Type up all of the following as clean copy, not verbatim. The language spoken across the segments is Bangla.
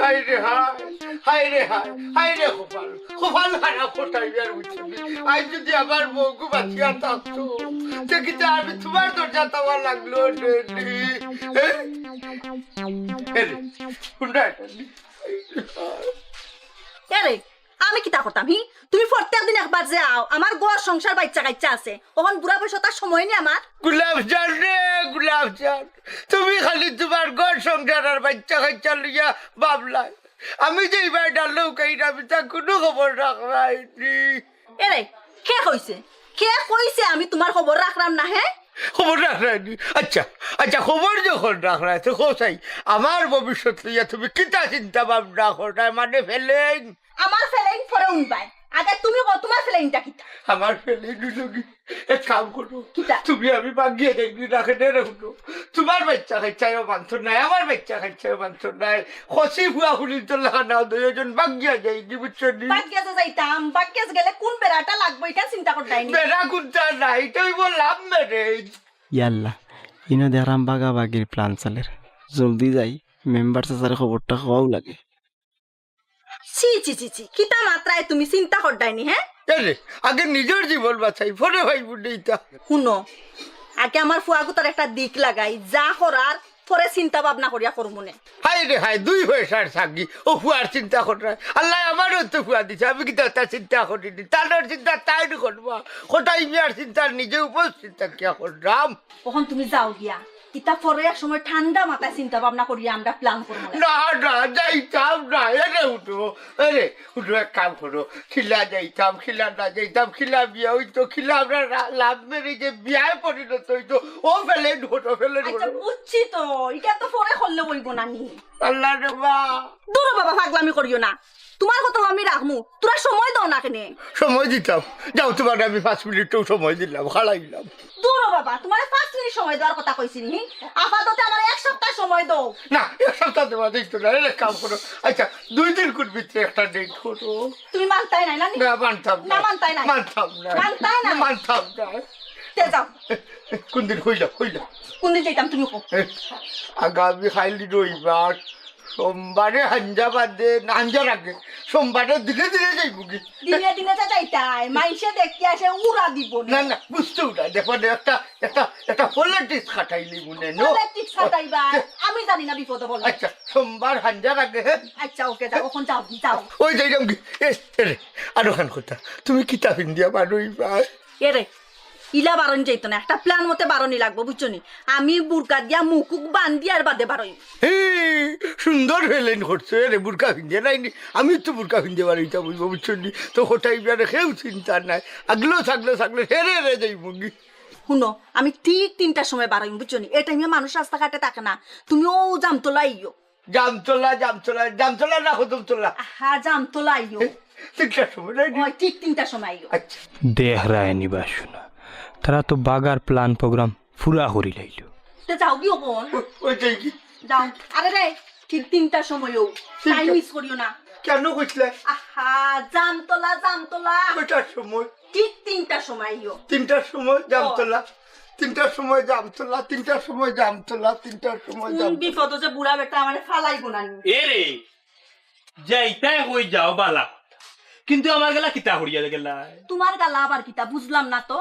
হাই রে হাই, হাই রে হাই, হাই রে কপাল, কপাল খারাপ কোথায় বুঝছি। আজ যদি আমার বউকে বাঁচিয়া থাকতো, সে কিন্তু আমি তোমার দরজা তোমার লাগলো এরে আমি কিতা করতাম হি তুমি প্রত্যেক দিন একবার যে আও আমার গোয়ার সংসার বাচ্চা কাচ্চা আছে ওখান বুড়া বয়স তার সময় নেই আমার গোলাপ জান রে গোলাপ জান, তুমি খালি তোমার ঘর সংসার আর বাচ্চা কাচ্চা লইয়া বাবলাই। আমি যে এবার ডাললেও কাই আমি তা কোনো খবর রাখলাইনি। এরে কে কইছে আমি তোমার খবর রাখলাম না হ্যাঁ খবর রাখলাইনি? আচ্ছা আচ্ছা, খবর যখন রাখলাই তো কোথায় আমার ভবিষ্যৎ লইয়া তুমি কিতা চিন্তা ভাবনা করাই মানে ফেলেন? আমার ফেলাইন পরে উনবাই আগে তুমি তোমার ফেলাইনটা কিতা? আমার ফেলেন লগি এক কাম করো, কিতা? তুমি আমি বাগিয়ে দেখবি রাখে দে রাখো। তোমার বাচ্চা খাইছাও মাংস নাই, আমার বাচ্চা খাইছাও মাংস নাই, খসি ফুয়া ফুলি তো লাগা না দুজন বাগিয়া যাই কি বুঝছো নি? বাগিয়াতে যাইতাম বাগিয়াতে গেলে কোন বেড়াটা লাগবে এটা চিন্তা করতাইনি। বেড়া কুন্তা নাই তাই বললাম ম্যারেজ। ইয়াল্লা ইনো দেখাম বাগা বাগির প্ল্যান চালের জলদি যাই মেম্বার চাচার খবরটা খাওয়াও লাগে। ছি ছি ছি ছি কিতা মাত্রায় তুমি চিন্তা করতাইনি হ্যাঁ? আগে নিজের জীবন বাঁচাই পরে ভাই বুঝিটা। শুনো আগে আমার ফুয়াগুতার একটা দিক লাগাই যা করার পরে চিন্তা ভাবনা করিয়া করবো নে। হাই রে হাই, দুই পয়সার থাকি ও ফুয়ার চিন্তা করা। আল্লাহ আমারও তো ফুয়া দিছে, আমি কিন্তু তার চিন্তা করিনি। তার চিন্তা তাই করবা, কোটাই মিয়ার চিন্তা নিজে উপর চিন্তা কিয়া করলাম। কখন তুমি যাও গিয়া ইতা পরে এক সময় ঠান্ডা মাথায় চিন্তা ভাবনা করিয়া আমরা প্ল্যান করবো না। না না যাইতাম না, উঠো এক কাম করো, খিলা যাইতাম, খিলা না যাইতাম, খিলা বিয়া হইতো, খিলা আমরা লাভ মেরে যে বিয়ায় পরিণত হইতো, ও ফেলে ঢোটো ফেলে আচ্ছা বুঝছি তো, এটা তো পরে করলে বইব না নি। আল্লাহ রে বা। দূর বাবা পাগলামি করিও না, তোমার কথা আমি রাখমু, তোরা সময় দাও না কেনে। সময় দিতাম, যাও তোমার আমি 5 মিনিটও সময় দিলাম, খাড়াইলাম। দূর বাবা তোমার 5 মিনিট সময় দেওয়ার কথা কইছি নি, আপাতত আমার 1 সপ্তাহ সময় দাও। না 1 সপ্তাহ দেওয়া দিতো না, এক কাম করো, আচ্ছা 2 দিন ভিতরে একটা ডেট করো। তুমি মানতাই নাই না? না মানতাম না, মানতাই নাই, মানতাম না, মানতাই না, মানতাম না। তে যাও। কোন দিন হইলাম কোন দিন যাইতাম তুমি কো? আগামী খাইলি রবিবার, সোমবারে হাঞ্জা বাদে না হাঞ্জার আগে সোমবারে ধীরে ধীরে যাইব কি? দিনে দিনে তো যাইতাই মাইসে দেখতে আসে উড়া দিব না না বুঝতেও না, দেখো একটা একটা একটা পলিটিক্স খাটাইলি মনে নো। পলিটিক্স খাটাইবা আমি জানি না বিপদ বল। আচ্ছা সোমবার হাঞ্জার আগে। আচ্ছা ওকে যাও, এখন যাও যাও। ওই যাইলাম কি রে আরো খান কথা, তুমি কিতাব ইন্ডিয়া মানুষ ভাই এরে ইলা বারণ যাইতো না, একটা প্ল্যান মতে বারণই লাগবো বুঝছো নি। আমি বুরকা দিয়া মুকুক বান্ধি আর বাদে বারই। সুন্দর হেলেন করছে রে, বুরকা ভিন্দে নাইনি, আমি তো বুরকা ভিন্দে বাড়িটা বুঝবো বুঝছো নি, তো হোটাই বিয়ারে কেউ চিন্তা নাই, আগলেও থাকলে হেরে হেরে যাই মুগি। শুনো আমি ঠিক 3টার সময় বারই বুঝছো নি, এই টাইমে মানুষ রাস্তাঘাটে থাকে না, তুমি ও জামতলা আইও। জামতলা না কদমতলা? হ্যাঁ জামতলা আইও, 3টার সময় নাই? ওই ঠিক 3টার সময় আইও। আচ্ছা দেহ রায় নিবা শোনা তারা তো বাগার প্ল্যান প্রোগ্রাম ফুরা করি লাইল। তে যাও গিও কোন ওই যাই কি যাও। আরে রে ঠিক 3টার সময় ও টাইম মিস করিও না। কেন কইছিলে? আহা জামতলা কয়টার সময়? ঠিক 3টার সময় আইও। 3টার সময় জামতলা, 3টার সময় জামতলা, 3টার সময় জামতলা, 3টার সময় কোন জামতলা। বিপদ যে বুড়া বেটা আমারে ফালাইবো না নি। এরে যাইতাই হই যাও বালা, কিন্তু আমার গলা কিতা হড়িয়া গেলা? তোমার গালা আবার কিতা বুঝলাম না তো।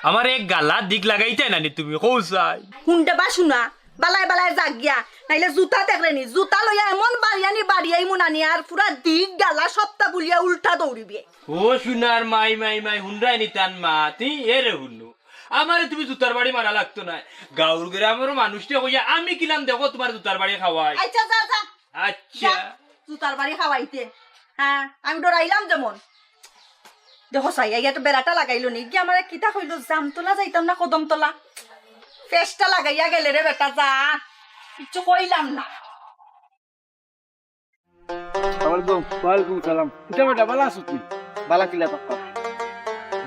আমার এক গালা দিক লাগাইতে নানি তুমি কৌসাই হুন্ডে বা শুনা বালায় বালায় জাগিয়া নাইলে জুতা দেখলে নি, জুতা লইয়া এমন বাড়িয়াই মুনানি আর পুরা দিক গালা সপ্তাহ বুলিয়া উল্টা দৌড়িবে। ও সোনার মাই হুন্ডাই নিতান মা তুই এরে হুন্নু আমারে তুমি জুতার বাড়ি মারা লাগতো না, গাঁর গ্রামের মানুষটা কইয়া আমি কিলাম দেখো তোমার জুতার বাড়ি খাওয়াই। আচ্ছা যা যা আচ্ছা জুতার বাড়ি খাওয়াইতে, হ্যাঁ আমি ডরাইলাম যেমন। দেখো সাই তো বেড়াটা লাগাইলো নি কি আমার কিতা কইলো জামতলা যাইতাম না কদমতলা, ফেসটা লাগাইয়া গেলে রে বেটা যা, কিছু কইলাম না। ওয়ালাইকুম সালাম। কিতা বেটা বালা আছো তুই? বালা কিলা টাকা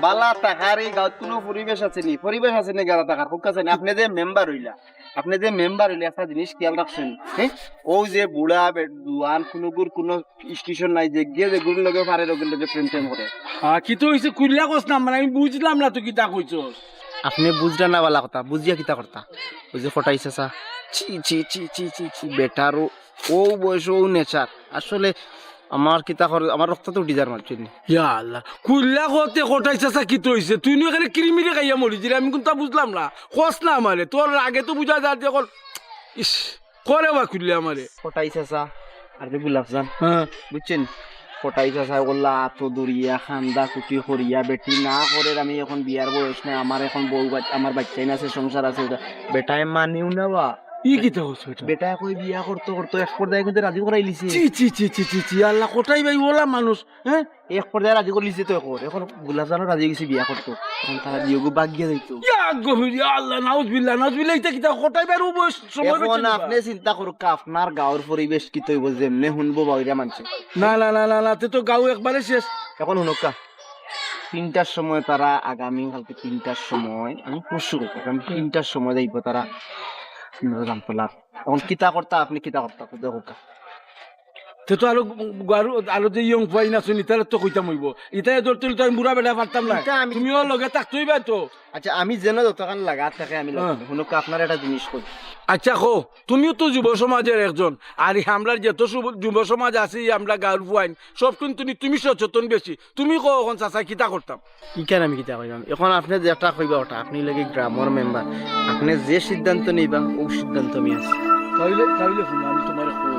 বালা টাকার এই গাঁত কোনো পরিবেশ আছে নি? পরিবেশ আছে নি গালা টাকার? হোক আছে না আপনি যে মেম্বার হইলা, আপনি যে মেম্বার হইলে একটা জিনিস খেয়াল রাখছেন, হ্যাঁ, ও যে বুড়া জুয়ান কোনো স্টেশন নাই যে গিয়ে যে গুড়ির লগে পারে ওগুলো লগে প্রেম টেম করে। হ্যাঁ কি তো হয়েছে কুল্লা কস না মানে আমি বুঝলাম না তো কিতা কইছস। আপনি বুঝলেন না বালা কথা, বুঝিয়া কিতা করতা? ওই যে ফটাইছে চা, ছি ছি ছি ছি ছি ছি, বেটারও ও বয়স ও নেচার, আসলে আমার কিতা করে, আমার রক্ত তো উঠি যার মারছি। ইয়া আল্লাহ, কুল্লা কতে কটাইছাসা কি তো হইছে? তুই এখানে কিরিমিরে খাইয়া মরিছিলি, আমি কিন্তু তা বুঝলাম না। কস না আমারে, তোর আগে তো বুঝা যায় যে ইস করে বা কুল্লা আমারে। ফটাইছে চা আর যে গুলাবজান, হ্যাঁ বুঝছেন, ফটাইছে চা ওগুলা আতো দরিয়া খান্দা কুটি করিয়া বেটি না করে। আমি এখন বিয়ার বয়স নাই, আমার এখন বউ আমার বাচ্চাই আছে, সংসার আছে, বেটায় মানিও না বা ই কিতা হইছে এটা? বেটা কই বিয়া করতে করতে এক পর্যায়ে কিন্তু রাজি করাই লিছে। চি চি চি চি চি চি, আল্লাহ কোটাই ভাই ওলা মানুষ। হ্যাঁ এক পর্যায়ে রাজি করে লিছে তো এখন গুলাবজানও রাজি গেছে বিয়া করতো, এখন তারা বিয়োগও বাদ গিয়ে যাইতো। ইয়া গভীর আল্লাহ, নাউজুবিল্লাহ নাউজুবিল্লাহ, এটা কিতা কোটাই ভাই বয়স সময় এখন হইছে না। আপনি চিন্তা করুক আপনার গাঁৱৰ পরিবেশ কি তৈব, যেমনে শুনবো বাউরিয়া মানুষ। না না না না না, তে তো গাঁও একবারে শেষ। এখন শুনুকা, 3টার সময় তারা, আগামী কালকে 3টার সময়, আমি পরশু আগামী 3টার সময় যাইব তারা জামতলা। এখন কিতা করতা, আপনি কিতা করতা দেখো। তে তো আরো যে ইয়ং পাই না শুনি তাহলে তো কইতাম হইব। ইতাই ধরতে তো আমি বুড়া বেটা পারতাম না, ইটা আমি- তুমিও লগে থাকতেই বা তো। আচ্ছা আমি যেন যতক্ষণ লাগা থাকে আমি শুনুকা, আপনার একটা জিনিস কই। আচ্ছা কো, তুমিও তো যুব সমাজের একজন, আর আমরা যত যুব সমাজ আছি, আমরা গাঁর ফুয়াইন সব কিন্তু তুমি সচেতন বেশি। তুমি কো এখন চাচা কিতা করতাম? ইকান আমি কিতা কইবাম, এখন আপনি যেটা কইবা ওটা, আপনি লাগে গ্রামের মেম্বার, আপনি যে সিদ্ধান্ত নিবা ও সিদ্ধান্ত আমি আছি। তাইলে তাইলে শুনো, আমি তোমার কই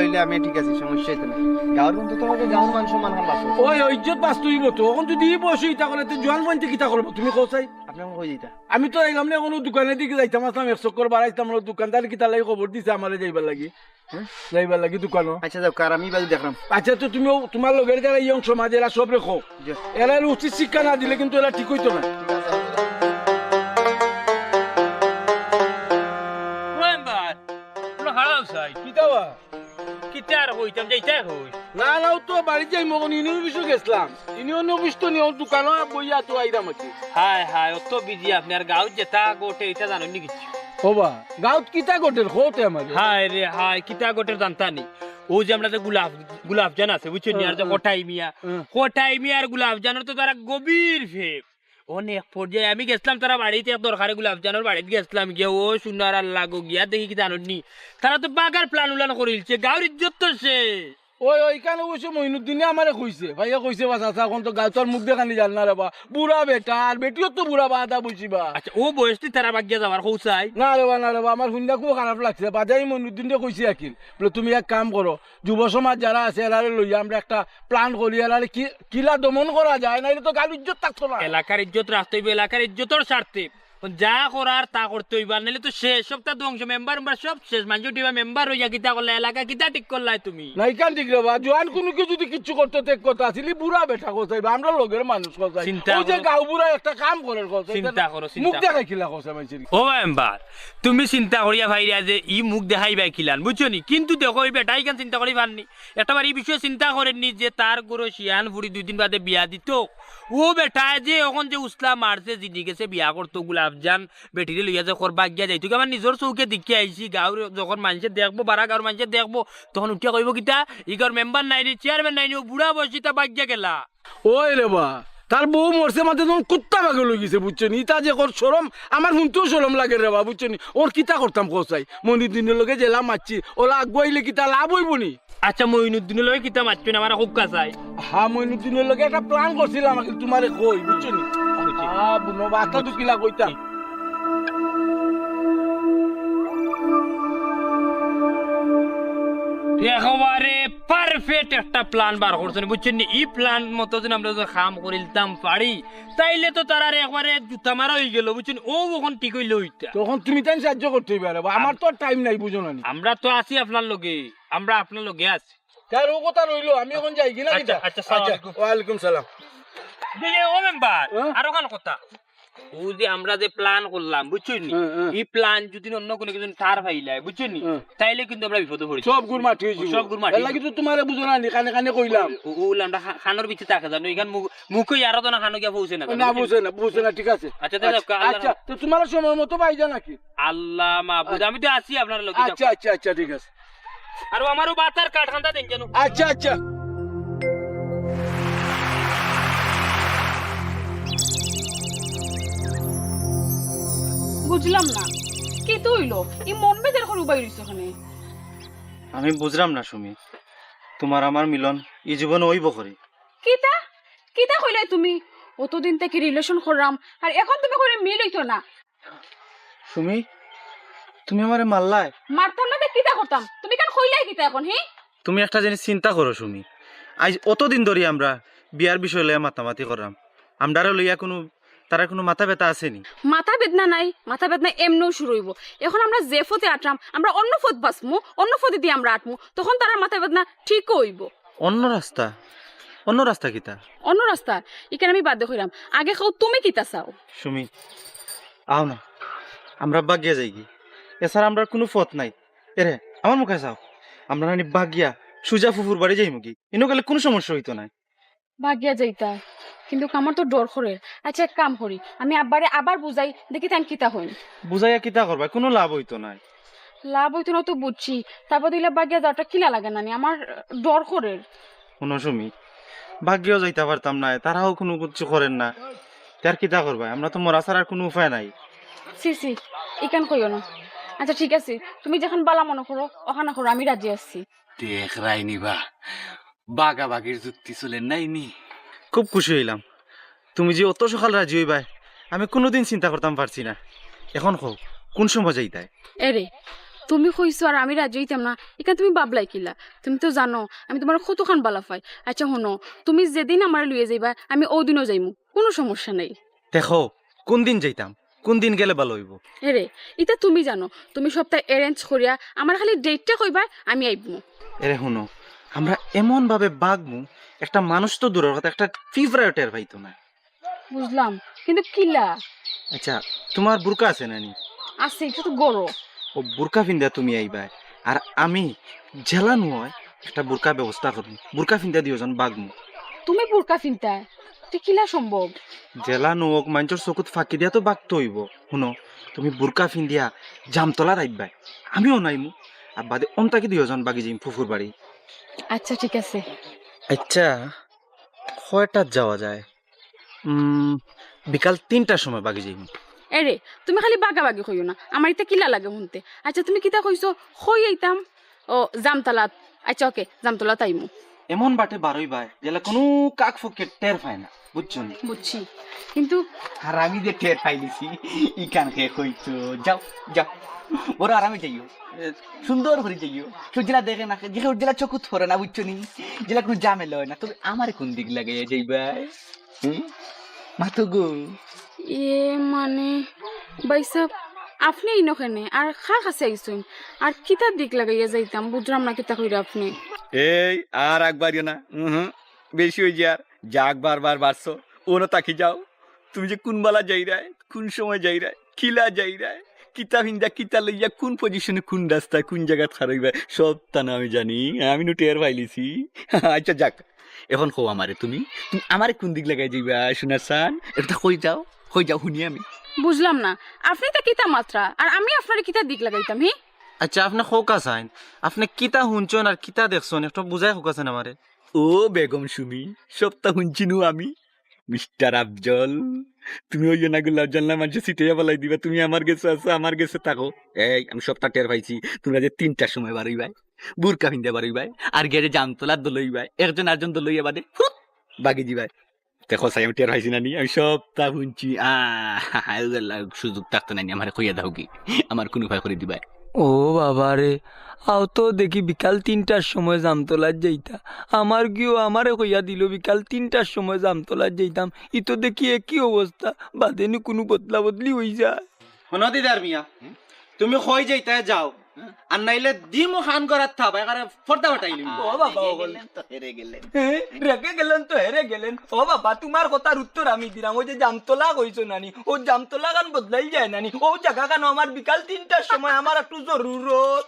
ইলে আমি ঠিক আছে, সমস্যা হইতো না। গাঁৱৰ কিন্তু তোমাকে গাঁৱৰ মান সম্মান হাম আছে। ওই ইজ্জত বাঁচতে হইব তো। এখন যদি এই বয়সে ইটা করে জোয়ান পয়েন্টে কিতা করবো তুমি কো চাই? আপনি আমাকে কই দিতা। আমি তো আইলাম না, কোনো দোকানের দিকে যাইতাম, আসলাম 1 চক্কর বাড়াইতাম, দোকানদার কিতা লাগি খবর দিছে আমারে যাইবার লাগি, যাইবার লাগি দোকানও। আচ্ছা যাও, কার আমি বাজু দেখলাম। আচ্ছা তো তুমি তোমার লগের যারা ইয়ং সমাজ এরা সব রেখো, এরা উচিত শিক্ষা না দিলে কিন্তু এরা ঠিক হইতো না। কিতাবা কিতা আর কইতাম যাইতাই কই। না না, ও তো বাড়ি যাই মগন ইউনিয়ন অফিসে গেছিলাম, ইউনিয়ন অফিস তো নিয়ে দোকানও বইয়া তো আইরাম আছি। হায় হায়, অত বিজি আপনার গাঁৱত যেটা গোটে এটা জানো নি কিছু? ওবা গাঁৱত কিতা গোটের খোতে আমার। হায় রে হায়, কিতা গোটের জানতানি। ও যে আমরা যে গুলাব জান আছে বুঝছেন, আর যে কোটাই মিয়া আর গুলাব জানের তো তারা গভীর ফেপ। অনেক পর্যায়ে আমি গেছিলাম তারা বাড়িতে, দরকারে গুলাব জানোর বাড়িতে গেছিলাম, গিয়ে ও সুনার আল্লাহ গো গিয়া দেখি কি জানি তারা তো বাগার প্ল্যান উলান করিলছে, গাঁর ইজ্জত তো শেষ। ওই ওইখানে বসে মইনুদ্দিনে আমারে কইছে, ভাইয়া কইছে বাস আচ্ছা এখন তো গাঁতর মুখ দেখানি জান না রে বা, বুড়া বেটা আর বেটিও তো বুড়া বাদা বুঝিবা। আচ্ছা ও বয়সটি তারা বাগিয়া যাবার কৌসাই না রে বা আমার শুনলে খুব খারাপ লাগছে। বাজাই মইনুদ্দিনে কইছে আকিল বলে তুমি এক কাম করো, যুব সমাজ যারা আছে এরারে লইয়া আমরা একটা প্ল্যান করি, এরারে কিলা দমন করা যায়, নাইলে তো গাঁর ইজ্জত থাকতো না। এলাকার ইজ্জত রাখতে হইবে, এলাকার ইজ্জতর স্বার্থে যা করার তা করতে হইবা, নাহলে তো শেষ সপ্তাহ ধ্বংস। মেম্বার সব শেষ, মানুষ টিবা মেম্বার হইয়া কিতা করলা, এলাকা কিতা ঠিক করলাই তুমি? নাই কান ঠিক রে বা, জোয়ান কোনো কেউ যদি কিচ্ছু করতে তেক কথা আসিলি বুড়া বেটা কোথায় আমরা লগের মানুষ কোথায়, চিন্তা ওই যে করো। গাঁও বুড়া একটা কাম করে কোথায়, চিন্তা করো, চিন্তা মুখ করো। দেখাই খিলা কোথায় মানুষের। ও মেম্বার তুমি চিন্তা করিয়া ভাইরা যে ই মুখ দেখাই বাই খিলান বুঝছো নি, কিন্তু দেখো এই বেটাই কেন চিন্তা করি পারনি, একটাবার এই বিষয়ে চিন্তা করেননি যে তার গরু শিয়ান ফুড়ি 2 দিন বাদে বিয়া দিত। ও বেটায় যে এখন যে উসলা মারছে, যিনি গেছে বিয়া করতো গুলাবজান বেটিরে লইয়া যে করবা গিয়া যাইতো, আমার নিজের চৌকে দেখে আইসি। গাঁর যখন মানুষে দেখবো, বারা গাঁর মানুষে দেখবো, তখন উঠিয়া কইব কিতা ইগর মেম্বার নাইনি, চেয়ারম্যান নাইনি, ও বুড়া বয়সী তা বাগিয়া গেলা। ওই রে বা, তার বউ মরছে মাঝে তখন কুত্তা বাগে লই গেছে বুঝছো নি, তা যে ওর সরম আমার শুনতেও সরম লাগে রে বা বুঝছো নি। ওর কিতা করতাম কোথায়, মনিদিনের লগে জেলা মারছি, ওলা আগুয়াইলে কিতা লাভ হইব নি? আচ্ছা মইনুদ্দিনের লগে কিতা মারছেন, আমার খুব কাছাই। হ্যাঁ মইনুদ্দিনের লগে একটা প্ল্যান করছিলাম, আমাকে তোমারে কই বুঝছো নি। বুনো বাতা তো কিলা কইতাম। একেবারে পারফেক্ট একটা প্ল্যান বার করছেন বুঝছেন, এই প্ল্যান মতো যদি আমরা কাম করিলতাম পারি, তাইলে তো তারা একবারে জুতা মারা হয়ে গেল বুঝছেন। ও ওখান ঠিক হইলো ওইটা, তখন তুমি তাই সাহায্য করতে পারে, আমার তো টাইম নাই বুঝো না। আমরা তো আছি আপনার লগে, আমরা আপনার লগে আছি। তার ও কথা রইলো, আমি এখন যাই কিনা। আচ্ছা, আচ্ছা, সালাম আলাইকুম। ওয়ালাইকুম সালাম। ও মেম্বার আরো কান কথা, ও যে আমরা যে প্ল্যান করলাম বুঝছো নি এই প্ল্যান যদি অন্য কোনো কিছু তার ফাইলাই বুঝছো নি তাইলে কিন্তু আমরা বিপদে পড়ি সব গুড় মাটি হয়েছে সব গুড় মাটি। এর লাগি তো তোমারে বুঝো না কানে কানে কইলাম ও আমরা খানোর ভিতরে থাকে জানো এখান মুখে আরো তো না খানো গিয়া পৌঁছে না না বুঝছে না ঠিক আছে আচ্ছা দাদা আচ্ছা তো তোমার সময় মতো পাইজা নাকি আল্লাহ মাহবুদ আমি তো আছি আপনার লোক আচ্ছা ঠিক আছে আর আমারও বাতার কাঠখান্তা দেন কেন আচ্ছা বুঝলাম না কি তো হইলো এই মন বেজার করে উবাই রইছে ওখানে আমি বুঝলাম না সুমি তোমার আমার মিলন এই জীবন ওই বকরি কিতা কিতা কইলাই তুমি অতদিন থেকে রিলেশন করলাম আর এখন তুমি করে মিল হইতো না সুমি তুমি আমারে মারলাই মারতাম না তো কিতা করতাম তুমি কেন কইলাই কিতা এখন হি তুমি একটা জিনিস চিন্তা করো সুমি আজ অতদিন ধরে আমরা বিয়ার বিষয় লইয়া মাতামাতি করলাম আমরারে লইয়া তারা কোনো মাথা ব্যথা আসেনি মাথা বেদনা নাই মাথা বেদনা এমনও শুরু হইব এখন আমরা যে ফতে আটরাম আমরা অন্য ফত বাসমু অন্য ফতে দিয়ে আমরা আটমু তখন তার মাথা বেদনা ঠিক হইব অন্য রাস্তা কিতা অন্য রাস্তা এখানে আমি বাধ্য কইরাম আগে খাও তুমি কিতা চাও সুমি আও না আমরা বাগিয়া যাই কি এছাড়া আমরা কোনো পথ নাই এরে আমার মুখে চাও আমরা নানি বাগিয়া সুজা ফুফুর বাড়ি যাই মুখি ইনো গেলে কোনো সমস্যা হইতো না ভাগিয়া যাইতা কিন্তু আমার তো ডর করে আচ্ছা এক কাম করি আমি আব্বারে আবার বুঝাই দেখি তান কিতা হইন বুঝাইয়া কিতা করবা কোনো লাভ হইতো না লাভ হইতো না তো বুঝছি তারপর দিলে বাগিয়া যাওয়াটা কিলা লাগে না আমার ডর করে কোনো সুমি ভাগ্যও যাইতে পারতাম না তারাও কোনো কিছু করেন না তার কিতা করবা আমরা তো মরা ছাড়ার কোনো উপায় নাই সি ইকান কইও না আচ্ছা ঠিক আছে তুমি যখন বালা মনে করো ওখানে করো আমি রাজি আছি দেখ রাইনি বা বাগাবাগির যুক্তি চলেন নাইনি খুব খুশি হইলাম তুমি যে অত সকাল রাজি হইবাই আমি কোনোদিন চিন্তা করতাম পারছি না এখন কও কোন সময় যাইতাই এরে তুমি কইছো আর আমি রাজি হইতাম না এখানে তুমি বাবলাই কিলা তুমি তো জানো আমি তোমার কতখান বালা পাই আচ্ছা শোনো তুমি যেদিন আমার লইয়ে যাইবা আমি ওদিনও যাইমু কোনো সমস্যা নাই দেখো কোন দিন যাইতাম কোন দিন গেলে ভালো হইব এরে এটা তুমি জানো তুমি সপ্তাহে অ্যারেঞ্জ করিয়া আমার খালি ডেটটা কইবা আমি আইবমু এরে শুনো আমরা এমন ভাবে বাগমু একটা মানুষ তো দূরের কথা একটা ফিভরাইট টের পাইতো না বুঝলাম কিন্তু কিলা আচ্ছা তোমার বুরকা আছে নানি আছে এটা তো গরো ও বুরকা ফিন্দা তুমি আইবা আর আমি জেলা নয় একটা বুরকা ব্যবস্থা করবো বুরকা ফিন্দা দিও জন বাগমু তুমি বুরকা ফিনতা তুই কিলা সম্ভব জেলা নোক মানুষের চকুত ফাঁকি দিয়া তো বাগতে হইব শুনো তুমি বুরকা ফিন্দিয়া জামতলা রাখবাই আমিও নাইমু আর বাদে অন্তাকে দিও জন বাগি যাইম ফুফুর বাড়ি আচ্ছা ঠিক আছে আচ্ছা কয়টাত যাওয়া যায় বিকাল 3টার সময় বাগি যাইম এরে তুমি খালি বাগাবাগি কইও না আমার এটা কিলা লাগে শুনতে আচ্ছা তুমি কিতা কইছো কই আইতাম ও জামতলাত আচ্ছা ওকে জামতলাত আইমু এমন বাটে বারোই বাই যেটা কোনো কাক ফকে টের পায় না বুঝছো নি বুঝছি কিন্তু আর আমি যে টের পাইলিছি ইকান খেয়ে কইতো যাও যাও বড় আরামে যাইও সুন্দর করে যাইও সূর্যরা দেখে না যে সূর্যরা চকুত পরে না বুঝছো নি যেটা কোনো জামেলা হয় না তবে আমার কোন দিক লাগাইয়া যাইবা মাতো গো এ মানে বাইসাব আপনি ইনখানে আর খা খাসে আইসুন আর কিতা দিক লাগাইয়া যাইতাম বুঝলাম না কিতা কইরা আপনি এই আর একবারও না বেশি হয়ে যায় আর যাক বারবার বাড়ছো ওনো তাকি যাও তুমি যে কোন বেলা যাই রায় কোন সময় যাই রায় কিলা যাই রায় কিতা হিন্দা কিতা লইয়া কোন পজিশনে কোন রাস্তায় কোন জায়গা খারাইবা সব তা না আমি জানি আমি নো টের পাইলিছি আচ্ছা যাক এখন কও আমারে তুমি আমারে কোন দিক লাগাই যাইবা সোনার সান এটা কই যাও শুনি আমি বুঝলাম না আপনি তা কিতা মাত্রা আর আমি আপনার কিতা দিক লাগাইতাম হি আচ্ছা আপনি খোকা চাইন আপনি কিতা শুনছেন আর কিতা দেখছেন একটু বুঝাই খোকাছেন আমারে ও বেগম সুমি সপ্তাহ শুনছিনু আমি মিস্টার আফজল তুমি ওই না গুলো জানলা মানুষ সিটিয়া বলাই দিবা তুমি আমার গেছে আছো আমার গেছে থাকো এই আমি সপ্তাহ টের পাইছি তোমরা যে 3টার সময় বারই ভাই বুরকা ফিন্দা বারই ভাই আর গেরে জামতলার দলই ভাই একজন আরেকজন দলইয়া বাদে বাগি দিবাই দেখো সাই আমি টের পাইছি না নি আমি সপ্তাহ শুনছি সুযোগ থাকতো না আমার কইয়া দাও কি আমার কোনো ভয় করে দিবাই ও বাবা রে আও তো দেখি বিকাল 3টার সময় জামতলার যাইতা আমার গিয়েও আমারে কইয়া দিল বিকাল 3টার সময় জামতলার যাইতাম ই তো দেখি একই অবস্থা বাদেনি কোনো বদলা বদলি হয়ে যায় শোনো দিদার মিয়া তুমি কই যাইতা যাও আর নাইলে দিমো খান করার থাপ এখানে ফর্দা বাটাইলি ও বাবা ও বল তো হেরে গেলেন রেগে গেলেন তো হেরে গেলেন ও বাবা তোমার কথার উত্তর আমি দিলাম ওই যে জামতলা কইছো নানি ও জামতলা গান বদলাই যায় নানি ও জায়গা গান আমার বিকাল 3টার সময় আমার একটু জরুরত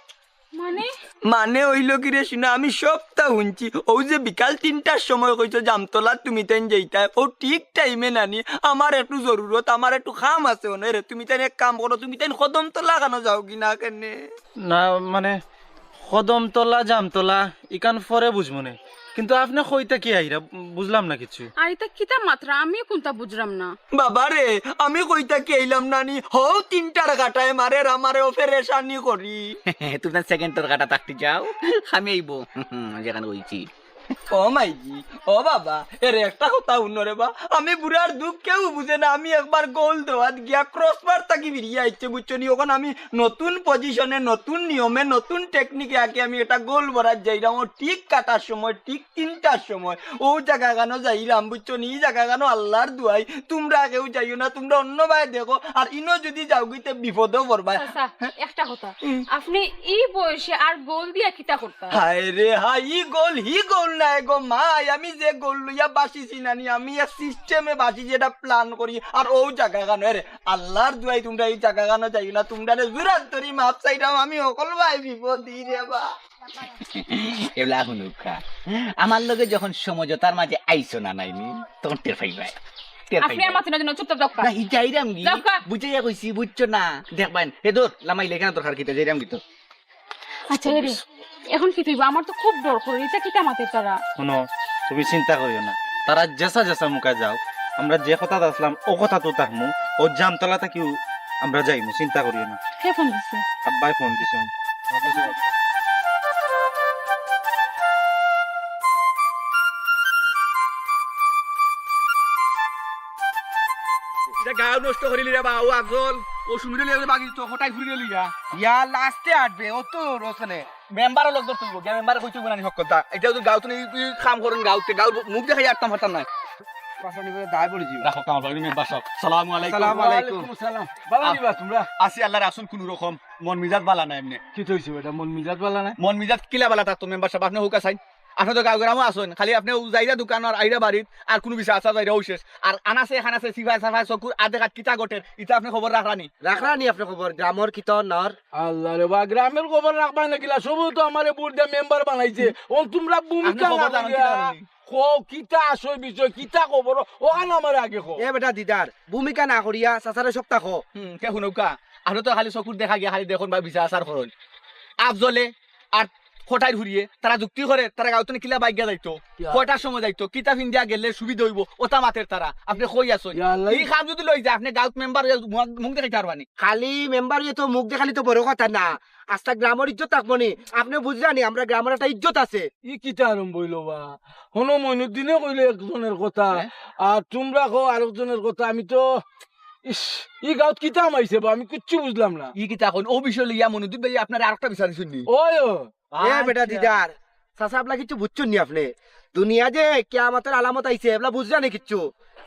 মানে হইল কি রে শুনা আমি সবটা শুনছি ও যে বিকাল 3টার সময় কইছো জামতলা তুমি তেন যাইতা ও ঠিক টাইমে নানি আমার একটু জরুরত আমার একটু খাম আছে ওনে রে তুমি তেন এক কাম করো তুমি তেন কদমতলা গানো যাও কি না কেনে না মানে কদমতলা জামতলা ইকান পরে বুঝবো না কিন্তু আপনি কইতা কি আইরা বুঝলাম না কিছু আর এটা কিতা মাত্রা আমি কোনটা বুঝলাম না বাবা রে আমি কইতা কি আইলাম নানি হো 3টার কাটায় মারে আমারে ও ফেরেশানি করি তুমি সেকেন্ডের কাটা থাকতে যাও আমি আইবো যেখানে কইছি ও মাইজি ও বাবা এর একটা কথা উন্নরে বা আমি বুড়ার দুঃখ কেউ বুঝে না আমি একবার গোল দেওয়াত গিয়া ক্রসবার তাকি বেরিয়ে আইছে বুঝছো নি ওখানে আমি নতুন পজিশনে নতুন নিয়মে নতুন টেকনিকে আগে আমি এটা গোল ভরার যাইলাম ও ঠিক কাটার সময় ঠিক 3টার সময় ও জায়গা গানো যাইলাম বুঝছো নি জায়গা গানো আল্লাহর দুয়াই তোমরা কেউ যাইও না তোমরা অন্য ভাই দেখো আর ইনো যদি যাও গিতে বিপদও পড়বা চাচা একটা কথা আপনি এই বয়সে আর গোল দিয়া কিতা করতা হায় রে হাই হি গোল নাই গো মাই আমি যে গোল লইয়া বাসিছি নানি আমি এক সিস্টেমে বাসি যেটা প্ল্যান করি আর ও জায়গা গানো রে আল্লাহর দুয়াই তোমরা এই জায়গা গানো যাই না তোমরা রে জুরাত তরি মাপ চাইতাম আমি অকল ভাই বিপদ দিই রে বা এগুলা হুনুকা আমার লগে যখন সমঝোতার মাঝে আইসো না নাইনি তখন টের পাইবাই আপনি আমার জন্য চুপচাপ দক্কা না হিজাইরাম গি দক্কা। বুঝাইয়া কইছি বুঝছো না দেখবেন হে দূর লামাইলে কেন দরকার কিতা যাইরাম গিতো আচ্ছা রে এখন কি তুই আমার তো খুব ডর করে এটা কিতা মাতে তারা শুনো তুমি চিন্তা করিও না তারা জেসা জেসা মুখা যাও আমরা যে কথা আসলাম ও কথা তো তাহমু ও জামতলা থাকিও আমরা যাইমু চিন্তা করিও না কে ফোন দিছে আব্বাই ফোন দিছে গাও নষ্ট করিলি রে বা ও আগল ও শুনিলে লেগে বাকি তো হঠাই ঘুরে লিয়া ইয়া লাস্টে আটবে ও তো রোশনে মেম্বার লোক ধরতে গো মেম্বার কইতে গুনানি হক কথা এটা তো গাও তুমি তুই কাম করেন গাউতে গাও মুখ দেখাই আটতাম হতাম না পাশানি করে দায় পড়েছি রাখো কামাল ভাই মেম্বার সাহেব সালামু আলাইকুম আসসালামু আলাইকুম সালাম বাবা দিবা তোমরা আসি আল্লাহর রাসূল কোন রকম মন মিজাজ বালা না এমনি কি হইছে এটা মন মিজাজ বালা না মন মিজাজ কিলা বালা তা তো মেম্বার সাহেব আপনি হুকা চাই আপনি তো গাঁও গ্রামও আসুন খালি আপনি যাইরা দোকান আর আইরা বাড়িত আর কোনো বিষয় আসা যাইরা হইছে আর আনাছে খানাছে সিভাই সাফাই চকুর আধে কাট কিতা গটের ইটা আপনি খবর রাখরানি রাখরা নি আপনি খবর গ্রামর কিতন নর আল্লাহ রে বা গ্রামের খবর রাখবা না কিলা সব তো আমারে বুট দিয়ে মেম্বার বানাইছে ও তোমরা ভূমিকা খবর জানেন কি জানেন? কো কিতা আসল বিষয় কিতা খবর ওখানে আমার আগে কো এ বেটা দিদার ভূমিকা না করিয়া সাসারে সপ্তাহ খো কে শুনুকা আপনি তো খালি চকুর দেখা গিয়া খালি দেখুন বা বিচার আসার করুন আফজলে আর খোটাই ঘুরিয়ে তারা যুক্তি করে তারা গাঁও কিলা বাইক যাইতো কয়টার সময় যাইতো কিতা ফিন্দিয়া গেলে সুবিধা হইব ওটা মাতের তারা আপনি কই আছো এই কাম যদি লই যায় আপনি গাঁত মেম্বার মুখ দেখাইতে পারবানি খালি মেম্বার তো মুখ দেখালি তো বড় কথা না আস্তা গ্রামের ইজ্জত থাকবো নি আপনি বুঝলানি আমরা গ্রামের একটা ইজ্জত আছে ই কিতা আরম্ভ হইল বা হনো মইনুদ্দিনে কইলে একজনের কথা আর তোমরা কো আরেকজনের কথা আমি তো ইস ই গাঁত কিতা মাইছে বা আমি কিচ্ছু বুঝলাম না ই কিতা কোন ও বিষয় লইয়া মনুদ্দিন ভাই আপনার আরেকটা বিচার শুননি ওই এ বেটা দিদার চাচা আপনা কিছু বুঝছেন নি আপনি দুনিয়া যে কিয়ামতের আলামত আইছে এবলা বুঝলানি কিচ্ছু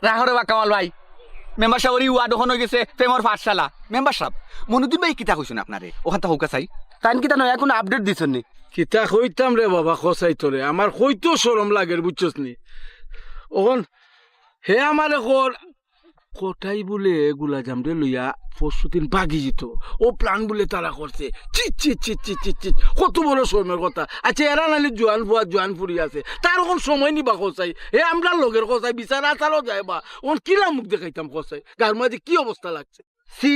রাহরে বা কামাল ভাই মেম্বার সাহেব ওই ওয়ার্ড ওখানে গেছে প্রেমর পাঠশালা মেম্বার সাহেব মনুদ্দিন ভাই কিতা কইছেন আপনারে ওখান থেকে হুকা চাই তাইন কিতা নয় এখন আপডেট দিছেন নি কিতা কইতাম রে বাবা খসাই তোরে আমার কইতো শরম লাগে বুঝছস নি ওখন হে আমারে কর কোটাই বলে গুলা জামরে লইয়া পরশুদিন বাগি যেত ও প্ল্যান বলে তারা করছে চিট চিট চিট চিট চিট চিট কত বড় সময়ের কথা আচ্ছা এরা নালি জোয়ান ফুয়া জোয়ান ফুরি আছে তার এখন সময় নিবা খসাই হে আমরা লোকের খসাই বিচার আচারও যায় বা ওন কিলা মুখ দেখাইতাম খসাই গার মাঝে কি অবস্থা লাগছে সি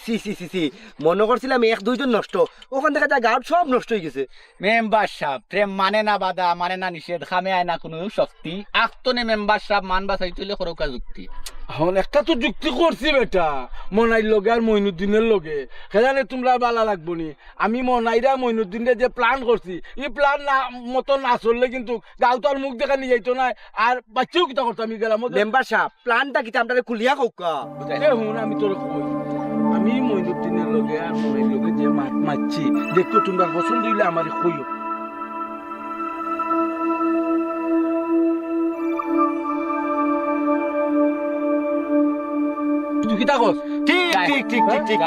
সি সি সি সি মনে করছিলাম এক দুইজন নষ্ট ওখান থেকে যা গাঁট সব নষ্ট হয়ে গেছে মেম্বার সাহেব প্রেম মানে না বাধা মানে না নিষেধ খামে আয় না কোনো শক্তি আক্তনে মেম্বার সাহেব মানবা চাইতে খরকা যুক্তি এখন একটা তো যুক্তি করছি বেটা মনাইর লগে আর মইনুদ্দিনের লগে সেখানে তোমরা বালা লাগবো নি আমি মনাইরা মইনুদ্দিনের যে প্ল্যান করছি এই প্ল্যান না মতো না চললে কিন্তু গাঁও তো আর মুখ দেখা নিয়ে যাইতো না আর বাচ্চাও কিতা করতাম আমি গেলাম মেম্বার সাহেব প্ল্যানটা কিতা আপনারা খুলিয়া কৌকা হুন আমি তোর কই আমি মইনুদ্দিনের লগে আর মনাইর লগে যে মাত মারছি দেখতো তোমরা পছন্দ হইলে আমার কইও তুই কিতা কস ঠিক ঠিক ঠিক ঠিক ঠিক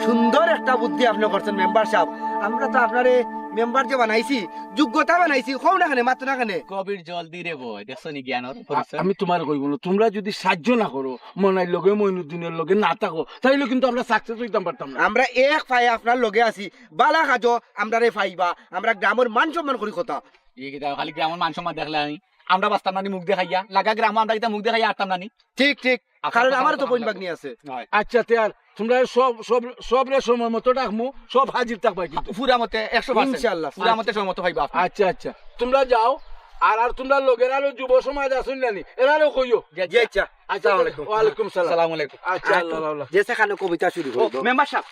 সুন্দর একটা বুদ্ধি আপনি করছেন মেম্বার সাহেব আমরা তো আপনারে মেম্বার যে বানাইছি যোগ্যতা বানাইছি কম না খানে মাত্র না খানে কবির জল দিয়ে বই দেখছো নি জ্ঞানর আমি তোমার কইব না তোমরা যদি সাহায্য না করো মনাইর লগে মইনুদ্দিনের লগে না থাকো তাইলে কিন্তু আমরা সাকসেস হইতাম পারতাম না। আমরা এক পায়ে আপনার লগে আছি বালা কাজো আমরা রে পাইবা আমরা গ্রামের মান সম্মান করি কথা এই কিতা খালি গ্রামের মান সম্মান দেখলে আমরা বাস্তাম নানি মুখ দেখাইয়া লাগা গ্রাম আমরা কিতা মুখ দেখাইয়া আটতাম নানি ঠিক ঠিক কারণ আমার তো বইন বাগনি আছে আচ্ছা তেয়ার তোমরা সব সব সব রে সময় মতো ডাকমু সব হাজির থাকবা কিন্তু পুরা মতে 100% ইনশাআল্লাহ পুরা মতে সমত হইবা আচ্ছা আচ্ছা তোমরা যাও আর আর তোমরা লোকের আলো যুব সমাজ আসুন নানি এরারও কইও জি আচ্ছা আচ্ছা ওয়ালাইকুম সালাম আসসালামু আলাইকুম আচ্ছা আল্লাহ আল্লাহ যে সেখানে কবিতা শুরু করব মেম্বার সাহেব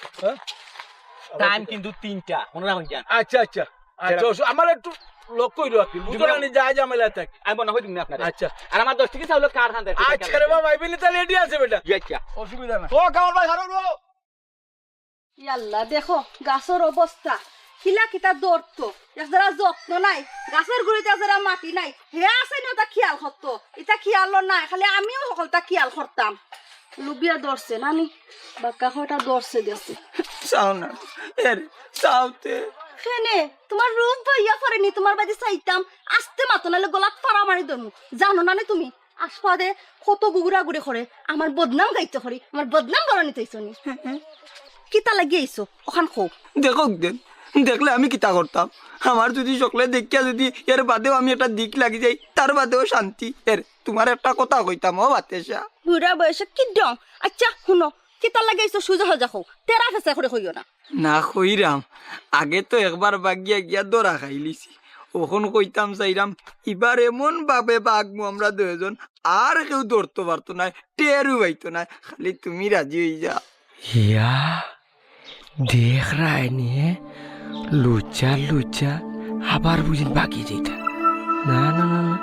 টাইম কিন্তু 3টা মনে রাখুন জান আচ্ছা আচ্ছা আচ্ছা আমার একটু লক্ষ্য কইরো আপনি বুঝো না যা ঝামেলা থাকে আমি বনা হইদিন আপনার আচ্ছা আর আমার 10 টাকা চাইলো কার খান দেয় আচ্ছা রে বাবা আইবেনি তাহলে এডি আছে বেটা আচ্ছা অসুবিধা না ও কামাল ভাই হারো ইয়াল্লা দেখো গাছের অবস্থা কিলা কিতা দৌড়ত যারা যত্ন নাই গাছের গুড়িতে যারা মাটি নাই হে আছে না তা খেয়াল করতো এটা খেয়াল নাই খালি আমিও সকলটা খেয়াল করতাম লুবিয়া দৌড়ছে নানি বাক্কা হটা দৌড়ছে দেখছে চাও না এর চাওতে কেনে তোমার রূপ ভাইয়া পড়েনি তোমার বাড়ি চাইতাম আসতে মাতো নাহলে গলাত ফাড়া মারি ধরমু জানো না তুমি আসপাদে কত গুগুরা গুড়ে করে আমার বদনাম গাইতে করি আমার বদনাম বানানি তাইছনি কিতা লাগি আইছো ওখান খো দেখো দেন দেখলে আমি কিতা করতাম আমার যদি সকলে দেখিয়া যদি এর বাদেও আমি একটা দিক লাগি যাই তার বাদেও শান্তি এর তোমার একটা কথা কইতাম ও বাতেশা বুড়া বয়সে কি ডং আচ্ছা শুনো কিতা লাগি আইছো সুজা হজা খো তেরা ফেসা করে কইও না না কইরাম আগে তো একবার বাগিয়া গিয়া দরা খাইলিছি ওখন কইতাম চাইরাম এবার এমন ভাবে বাগমু আমরা দুজন আর কেউ ধরতে পারতো না টেরও পাইতো না খালি তুমি রাজি হয়ে যা या देख रहा है नहीं लुच्चा लुच्चा আবার বুঝিন বাকি যেটা না না না না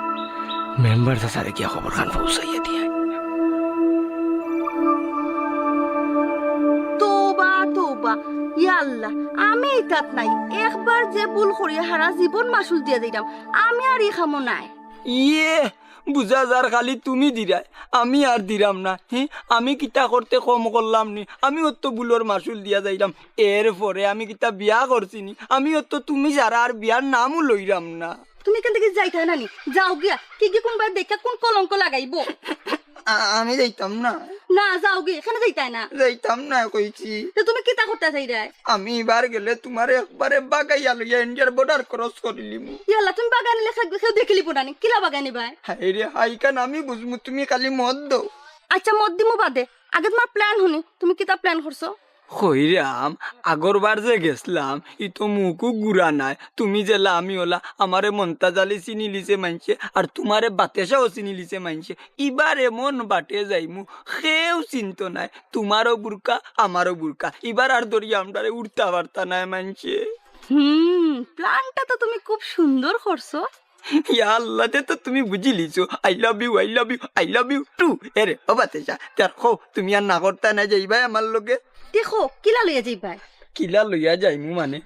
মেম্বার সাথে কি খবর খান পৌঁছাইয়া দিয়া তোবা তোবা ইয়াল্লা আমি এটাত নাই একবার যে ভুল করি হারা জীবন মাসুল দিয়ে দিলাম আমি আর ই খামো নাই ইয়ে বুঝা যার খালি তুমি দিরাই আমি আর দিরাম না হ্যাঁ আমি কিতা করতে কম করলাম নি আমি অত বুলোর মাসুল দিয়া যাইলাম এরপরে আমি কিতা বিয়া করছি নি আমি অত তুমি যারা আর বিয়ার নামও লইরাম না তুমি এখান থেকে যাইতে নানি যাও গিয়া কি কি কোনবার দেখা কোন কলঙ্ক লাগাইবো আমি যাইতাম না না যাও গিয়ে এখানে যাইতাই না যাইতাম না কইছি তো তুমি কিতা করতে চাই রে আমি এবার গেলে তোমার একবারে বাগাইয়া লইয়া ইন্ডিয়ার বর্ডার ক্রস করিলিম ইয়াল্লা তুমি বাগানে লেখা কেউ দেখিলি পোড়ানি কিলা বাগানি ভাই হাই রে হাইকান আমি বুঝমু তুমি খালি মদ দাও আচ্ছা মত দিমু বাদে আগে তোমার প্ল্যান শুনি তুমি কিতা প্ল্যান করছো কইরাম আগরবার যে গেছলাম ই তো মুখও গুড়া নাই তুমি জেলা আমি ওলা আমারে মন্তাজালি চিনি লিছে মানছে আর তোমারে বাতেশাও চিনি লিছে মানছে এবার এমন বাটে যাইমু সেও চিন্ত নাই তোমারও বুরকা আমারও বুরকা এবার আর দরিয়া আমরারে উঠতে পারতা নাই মানছে প্ল্যানটা তো তুমি খুব সুন্দর করছো ইয়া আল্লাহ দে তো তুমি বুঝি লিছো I love you I love you I love you too এরে ও বাতেশা তার খো তুমি আর না করতা না যাইবাই আমার লগে দেখো কিলা লইয়া যাই ভাই কিলা লইয়া যাইমু মানে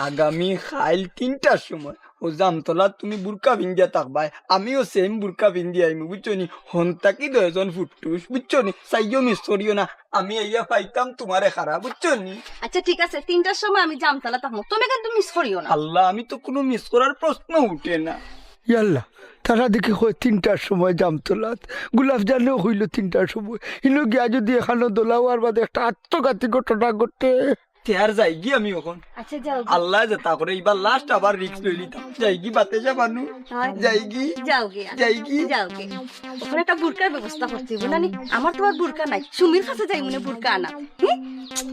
আগামী খাইল 3টার সময় ও জামতলা তুমি বুরকা ভিন্দিয়া থাকবাই আমিও সেম বুরকা ভিন্দি আইমু বুঝছো নি হন তাকি 2 জন ফুটুস বুঝছো নি সাইও মিস করিও না আমি আইয়া পাইতাম তোমারে খারাপ বুঝছো নি আচ্ছা ঠিক আছে 3টার সময় আমি জামতলা থাকবো তুমি কিন্তু মিস করিও না আল্লাহ আমি তো কোনো মিস করার প্রশ্ন উঠে না ইয়াল্লা তারা দেখি হয় 3টার সময় জামতলাত গোলাপ জানেও হইল 3টার সময় ইনো গিয়া যদি এখানে দোলাওয়ার বাদে একটা আত্মঘাতী ঘটনা ঘটে তেয়ার যাইগি আমি এখন আচ্ছা যাও আল্লাহ যেতা করে এবার লাস্ট আবার রিক্স লই লিতাম যাইগি বাতেশা বানু যাইগি যাও গিয়া যাইগি যাও গে ওখানে একটা বুরকার ব্যবস্থা করতে হবে না আমার তো আর বুরকা নাই সুমির কাছে যাই মনে বুরকা আনা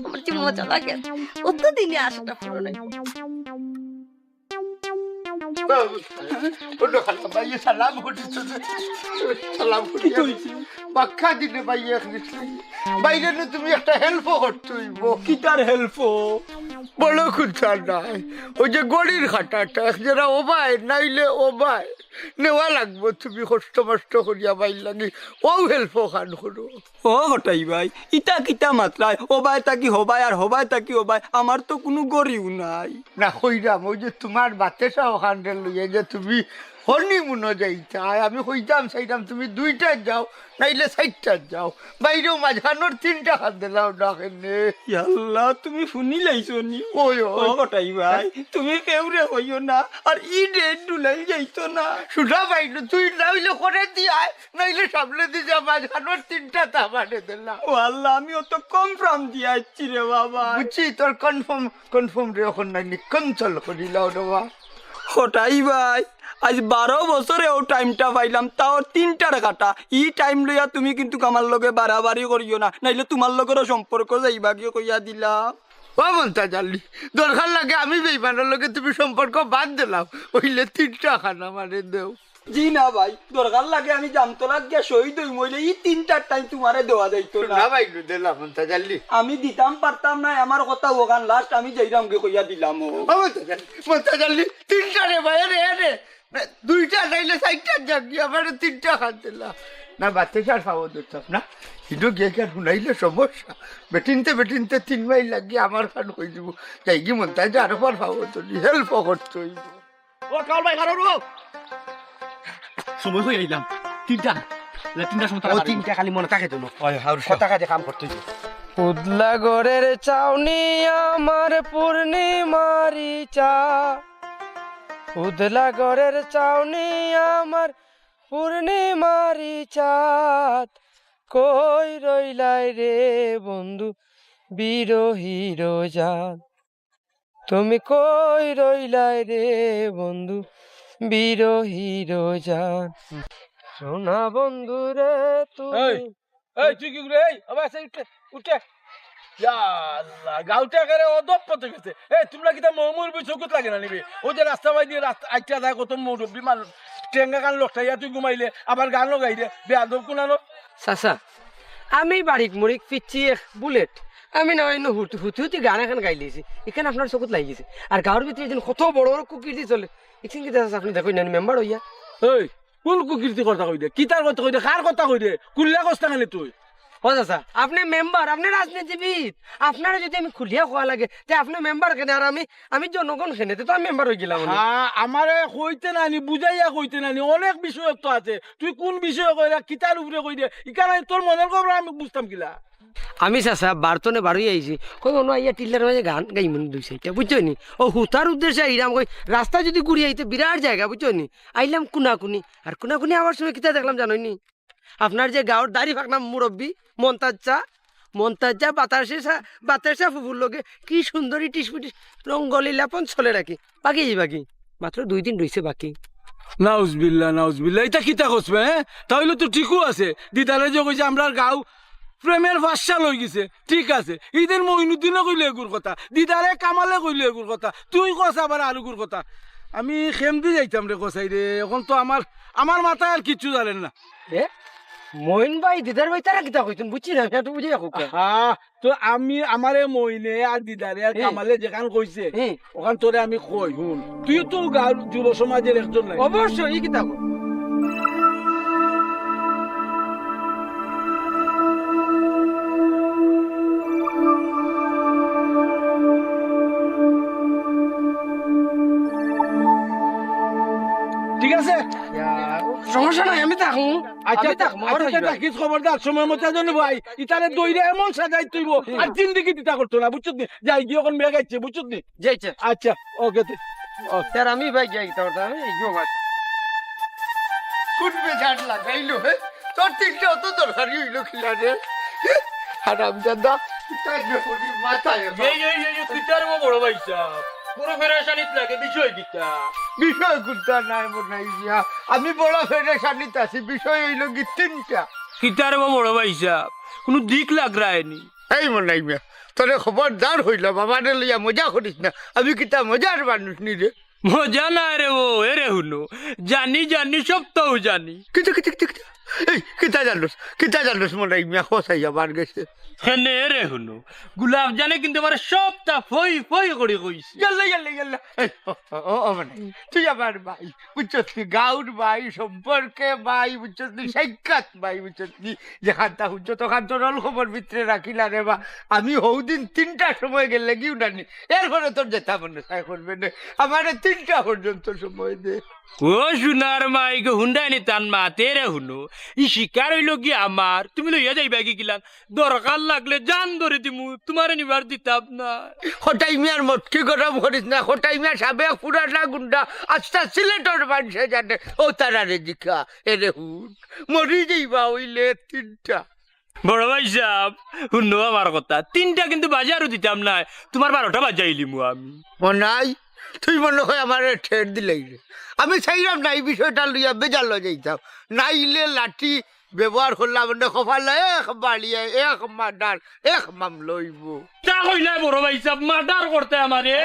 আমার যে মজা লাগে অত দিনে আসাটা পুরো নাই সালাম সালাম পাক্কা দিনে বাইয়ে বাইরে তুমি একটা হেল্প করতে হইব কিটার হেল্প বড় খুঁজা নাই ওই যে গড়ির খাটাটা যারা ওবাই নাইলে ওবাই নেওয়া লাগবো তুমি কষ্ট মষ্ট করিয়া বাইর লাগি ও হেল্প খান করো ও হটাই ভাই ইটা কিটা মাত্রায় হবাই তাকি হবাই আর হবাই তাকি হবাই আমার তো কোনো গরিও নাই না কইরাম ওই যে তোমার বাতেসা ওখান লইয়া যে তুমি হনিমুনও যাইতে হয়। আমি হইতাম চাইতাম তুমি 2টা যাও নাইলে 4টা যাও, বাইরেও মাঝখানোর 3টা হাত দিলাও ডাকেনে। আল্লাহ তুমি শুনি লাইছো নি ওই ও কটাই ভাই তুমি কেউরে হইও না আর ই ডেট ডুলাই যাইতো না। শুধা বাইরে তুই নাইলে করে দিয়ায় নাইলে সামনে দিয়ে যা, মাঝখানোর 3টা তামানে দিলাম। ও আল্লাহ আমি অত কম ফ্রাম দিয়ে আসছি রে বাবা। বুঝছি তোর কনফার্ম রে এখন নাইনি কনসল করিলাও রে বা। হটাই ভাই আজ 12 বছরে ও টাইমটা পাইলাম, তাও 3টার কাটা। ই টাইম লইয়া তুমি কিন্তু আমার লগে বাড়াবাড়ি করিও না, নাইলে তোমার লগেরও সম্পর্ক যাইবা কি কইয়া দিলাম। ও মনতা জানলি দরকার লাগে আমি বেইমানের লগে তুমি সম্পর্ক বাদ দিলাম, হইলে 3টা খানা মানে দেও। জি না ভাই, দরকার লাগে আমি জামতলাত গিয়া শহীদ হই মইলে ই 3টার টাইম তোমারে দেওয়া যাইতো না। না বাইরে দিলাম মনতা জানলি। আমি দিতাম পারতাম না, আমার কথা ওখান লাস্ট আমি যাইরাম কে কইয়া দিলাম। ও মনতা জানলি 3টা রে ভাই রে 2টা নাইলে 4টা জাগি আমার 3টা খান দিলাম না। বাতে চার পাবো দিতাম না, কিন্তু গিয়ে কে শুনাইলে সমস্যা। বেটিনতে 3 মাইল লাগিয়ে আমার খান হয়ে যাব, যাই কি মনতা যে আরো পর পাবো তো হেল্প করতে হইব। ও কাল ভাই কারো রো সময় হয়ে আইলাম 3টা সময় ও 3টা খালি মনে থাকে তো কথা কাজে কাম করতে হইব। উদলা গড়ের চাউনি আমার পূর্ণিমারি চা, উদলা গড়ের চাউনি আমার পূর্ণিমারি চাঁদ, কই রইলাই রে বন্ধু বিরহীর জান, তুমি কই রইলাই রে বন্ধু বিরহীর জান, সোনা বন্ধু রে তুমি। এই তুই কি করে এই আবার এসে উঠে ইয়া আল্লাহ গাউটা করে অদপ পথে গেছে। এই তোমরা কি তা মমুর বই চকুত লাগে না নিবি? ও যে রাস্তা বাই দিয়ে রাস্তা আইটা যায় কত মুরব্বী মানুষ টেঙ্গা গান লোকটাইয়া তুই ঘুমাইলে আবার গান লগাই দে বেয়াদব কোনানো। চাচা আমি বাড়িত মুড়িক পিচ্ছি এক বুলেট, আমি না অন্য হুতি হুতি গান এখন গাই লিয়েছি, এখানে আপনার চকুত লাগি গেছে। আর গাঁর ভিতরে যেন কত বড় বড় কুকির চলে, এখানে কি আপনি দেখো না মেম্বার হইয়া। এই কোন কুকীর্তি কথা কই দে, কিতার কথা কই দে, কার কথা কই দে, কুল্লা কস্তা খালি তুই। ও চাচা আপনি মেম্বার, আপনি রাজনীতিবিদ, আপনারা যদি আমি খুলিয়া খোয়া লাগে যে আপনি মেম্বার কেন আর আমি জনগণ খেনে তো আমি মেম্বার হয়ে গেলাম। হ্যাঁ আমারে কইতে নানি বুঝাইয়া কইতে নানি, অনেক বিষয় তো আছে, তুই কোন বিষয়ে কইরা কিতার উপরে কই দে, ইকানে তোর মনের খবর আমি বুঝতাম কিলা। আমি চাচা বারতনে বারোই আইছি, কই অন্য আইয়া টিল্লার মাঝে গান গাই মনে 2-4টা বুঝছো নি। ও হুতার উদ্দেশ্যে আইলাম, কই রাস্তা যদি ঘুরি আইতে বিরাট জায়গা বুঝছো নি, আইলাম কুনাকুনি। আর কুনাকুনি আমার সময় কিতা দেখলাম জানোই নি, আপনার যে গাঁৱৰ দাড়ি ফাঁকনা মুরব্বী মন্তাজ বাতাসা ফুফুর লগে কি সুন্দর ইটিস পিটিস রঙ্গলি লাপন চলে রাখি। বাকি মাত্র 2 দিন রয়েছে বাকি। নাউজবিল্লা এটা কিতা কসবে? হ্যাঁ তাহলে তো ঠিকও আছে, দিদারে যে কইছে আমরা গাঁও প্রেমের ভাষা লই গেছে, ঠিক আছে। ঈদের মইনুদ্দিনে কইলে এগুর কথা, দিদারে কামালে কইলে এগুর কথা, তুই কস আবার আরুগুর কথা। আমি খেমদি যাইতাম রে কসাই রে, এখন তো আমার মাথায় আর কিচ্ছু জানেন না। মইন ভাই দিদার ভাই তারা কিতা কইতেন বুঝছি না, তো বুঝি রাখো। হ্যাঁ তো আমি আমারে মইনে আর দিদারে আর কামালে যেখান কইছে ওখান তোরে আমি কই শুন, তুই তো গাঁর যুব সমাজের একজন নাই। অবশ্যই কিতা কই ঠিক আছে, সমস্যা নাই, আমি থাকবো। থাকিস খবরদার সময় মতো জানি ভাই, ইতারে দইরে এমন সাজাই তুইব আর জিন্দিগি দিতা করতো না বুঝছত নি। যাই গিয়ে এখন মেয়ে গাইছে বুঝছত নি। যাইছে আচ্ছা ওকে স্যার আমি ভাই যাই ভাই শুনবে ঝাড় লাগাইলো হে, তোর 3টা অত দরকারি হইলো খিলা রে হারাম জাদা মাথায় কিতার বড় ভাই সাহেব পুরো ফেরাশানিত লাগে বিষয় কিতা। বিষয় গুরুত্ব নাই মনে গিয়া, আমি বড় ফেডারেশনিতে আছি, বিষয় হইল কি 3টা। কিতার বড় ভাই সাহেব কোনো দিক লাগ রায়নি। এই মনে মিয়া তোরে খবরদার হইল, বাবারে লইয়া মজা করিস না, আমি কিতা মজার মানুষ নি রে। মজা না রে ও এরে হুনো, জানি সব তো জানি। কিন্তু এই কিতা জানোস মনে মিয়া খসাই আমার গেছে হেনে রে শুনো গোলাপ জানে কিন্তু আমার সবটা ফই ফই করে কইছি ইয়াল্লা মানে তুই আমার ভাই বুঝছস কি গাউর ভাই সম্পর্কে ভাই বুঝছস নি সাক্ষাৎ ভাই বুঝছস নি যেখানটা হুজ্জ তখন তোর অল খবর ভিতরে রাখিলা রে বা আমি হৌদিন 3টার সময় গেলে গিয়ে উঠানি এরপরে তোর যেতে মনে চাই করবে না আমার 3টা পর্যন্ত সময় দে ও সোনার মাইকে হুন্ডাইনি তান মা তেরে শুনো ই শিকার হইল কি আমার তুমি লইয়া যাইবা কি কিলান দরকার লাগলে জান ধরে দিমু তোমার নিবার দিতাম না হঠাই মিয়ার মটকি গরম করিস না হঠাই মিয়া সাবেক পুরানা গুন্ডা আস্তা সিলেটর মানুষে জানে ও তারা রে জিকা এরে হুন মরি যাইবা হইলে 3টা বড় ভাই সাহেব শুনো আমার কথা 3টা কিন্তু বাজারও দিতাম না তোমার 12টা বাজাইলিমু আমি মনাই তুই মনে হয় আমার ঠের দিলেই রে আমি চাইলাম না এই বিষয়টা লইয়া বেজাল যাইতাম নাইলে লাঠি ব্যবহার করলাম মানে কপালে এক বাড়িয়ে এক মার্ডার এক মামলইব তা হইলে বড় ভাই সাহেব মার্ডার করতে আমার রে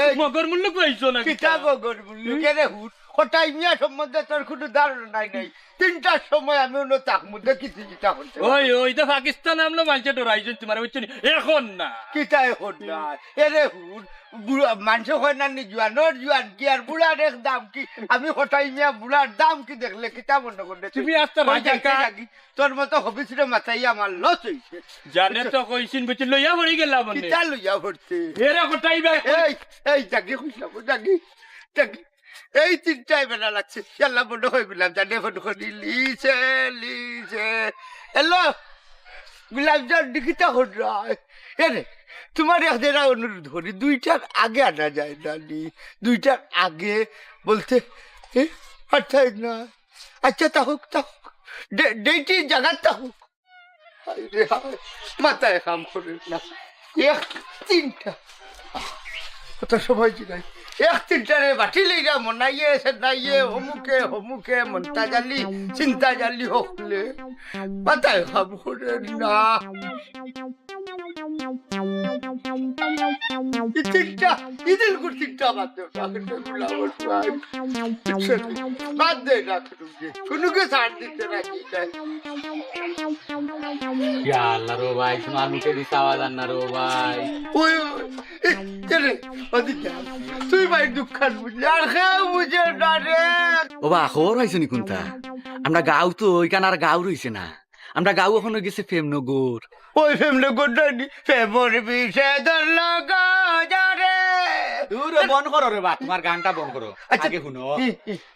এই, মগর মূল্য কইছো না কিতাব গরবুল্লু কেরে হুট হঠাই মিয়া সম্বন্ধে তোর কোনো ধারণা নাই 3টার সময় আমি অন্য তাক মধ্যে কিছু চিন্তা করতে ওই তো পাকিস্তান আমলো মানছে ডরাইছেন তোমার বুঝছো এখন না কিতা এখন না এরে হুট বুড়া মানুষ হয় না নি জুয়ানোর জুয়ান কি আর বুড়ার এক দাম কি আমি হঠাই মিয়া বুড়ার দাম কি দেখলে কিতা মনে করলে তুমি আস্তে রাজা তোর মতো হবিসরে মাথাই আমার লস হইছে জানে তো কইছিন বুঝছি লইয়া পড়ি গেলাম মানে কিতা লইয়া ভরতে এরা কোটাই ভাই এই জাগি খুঁজলাম জাগি এই 3টায় বেলা লাগছে আল্লাহ বন্ধ হয়ে গেলাম জানে ফোন করি লিছে হ্যালো গুলাব জান দিকিতা হল রায় এরে তোমার এরা অনুরোধ করি 2টার আগে আনা যায় না নি 2টার আগে বলতে আচ্ছা না আচ্ছা তা হোক ডেটি জায়গা তা হোক মাথায় কাম করে না 3টা কত সময় নাই 3টারে বাটি লইরা মনাইয়ে সেনাইয়ে হমুকে মনটা জালি চিন্তা জালি হকলে মাথায় কাম করে না 3টা ইদিল গুড 3টা বাদ দে না কোনো কে ছাড় দিতে রাখি আল্লাহ রো ভাই তোমার মুখে দিতে আওয়াজ আন না রো ভাই ওই তুই ভাই দুঃখান বুঝলি আর খেয়ে বুঝে না রে ও বা খবর হয়েছে নি কোনটা আমরা গাঁও তো ওইখানে আর গাঁও রইছে না আমরা গাঁও এখনো গেছে ফেমনগর ওই ফেমলে গোডানি ফেমর বিষে ধরল গাজারে দূর বন্ধ করো রে বা তোমার গানটা বন্ধ করো আগে শুনো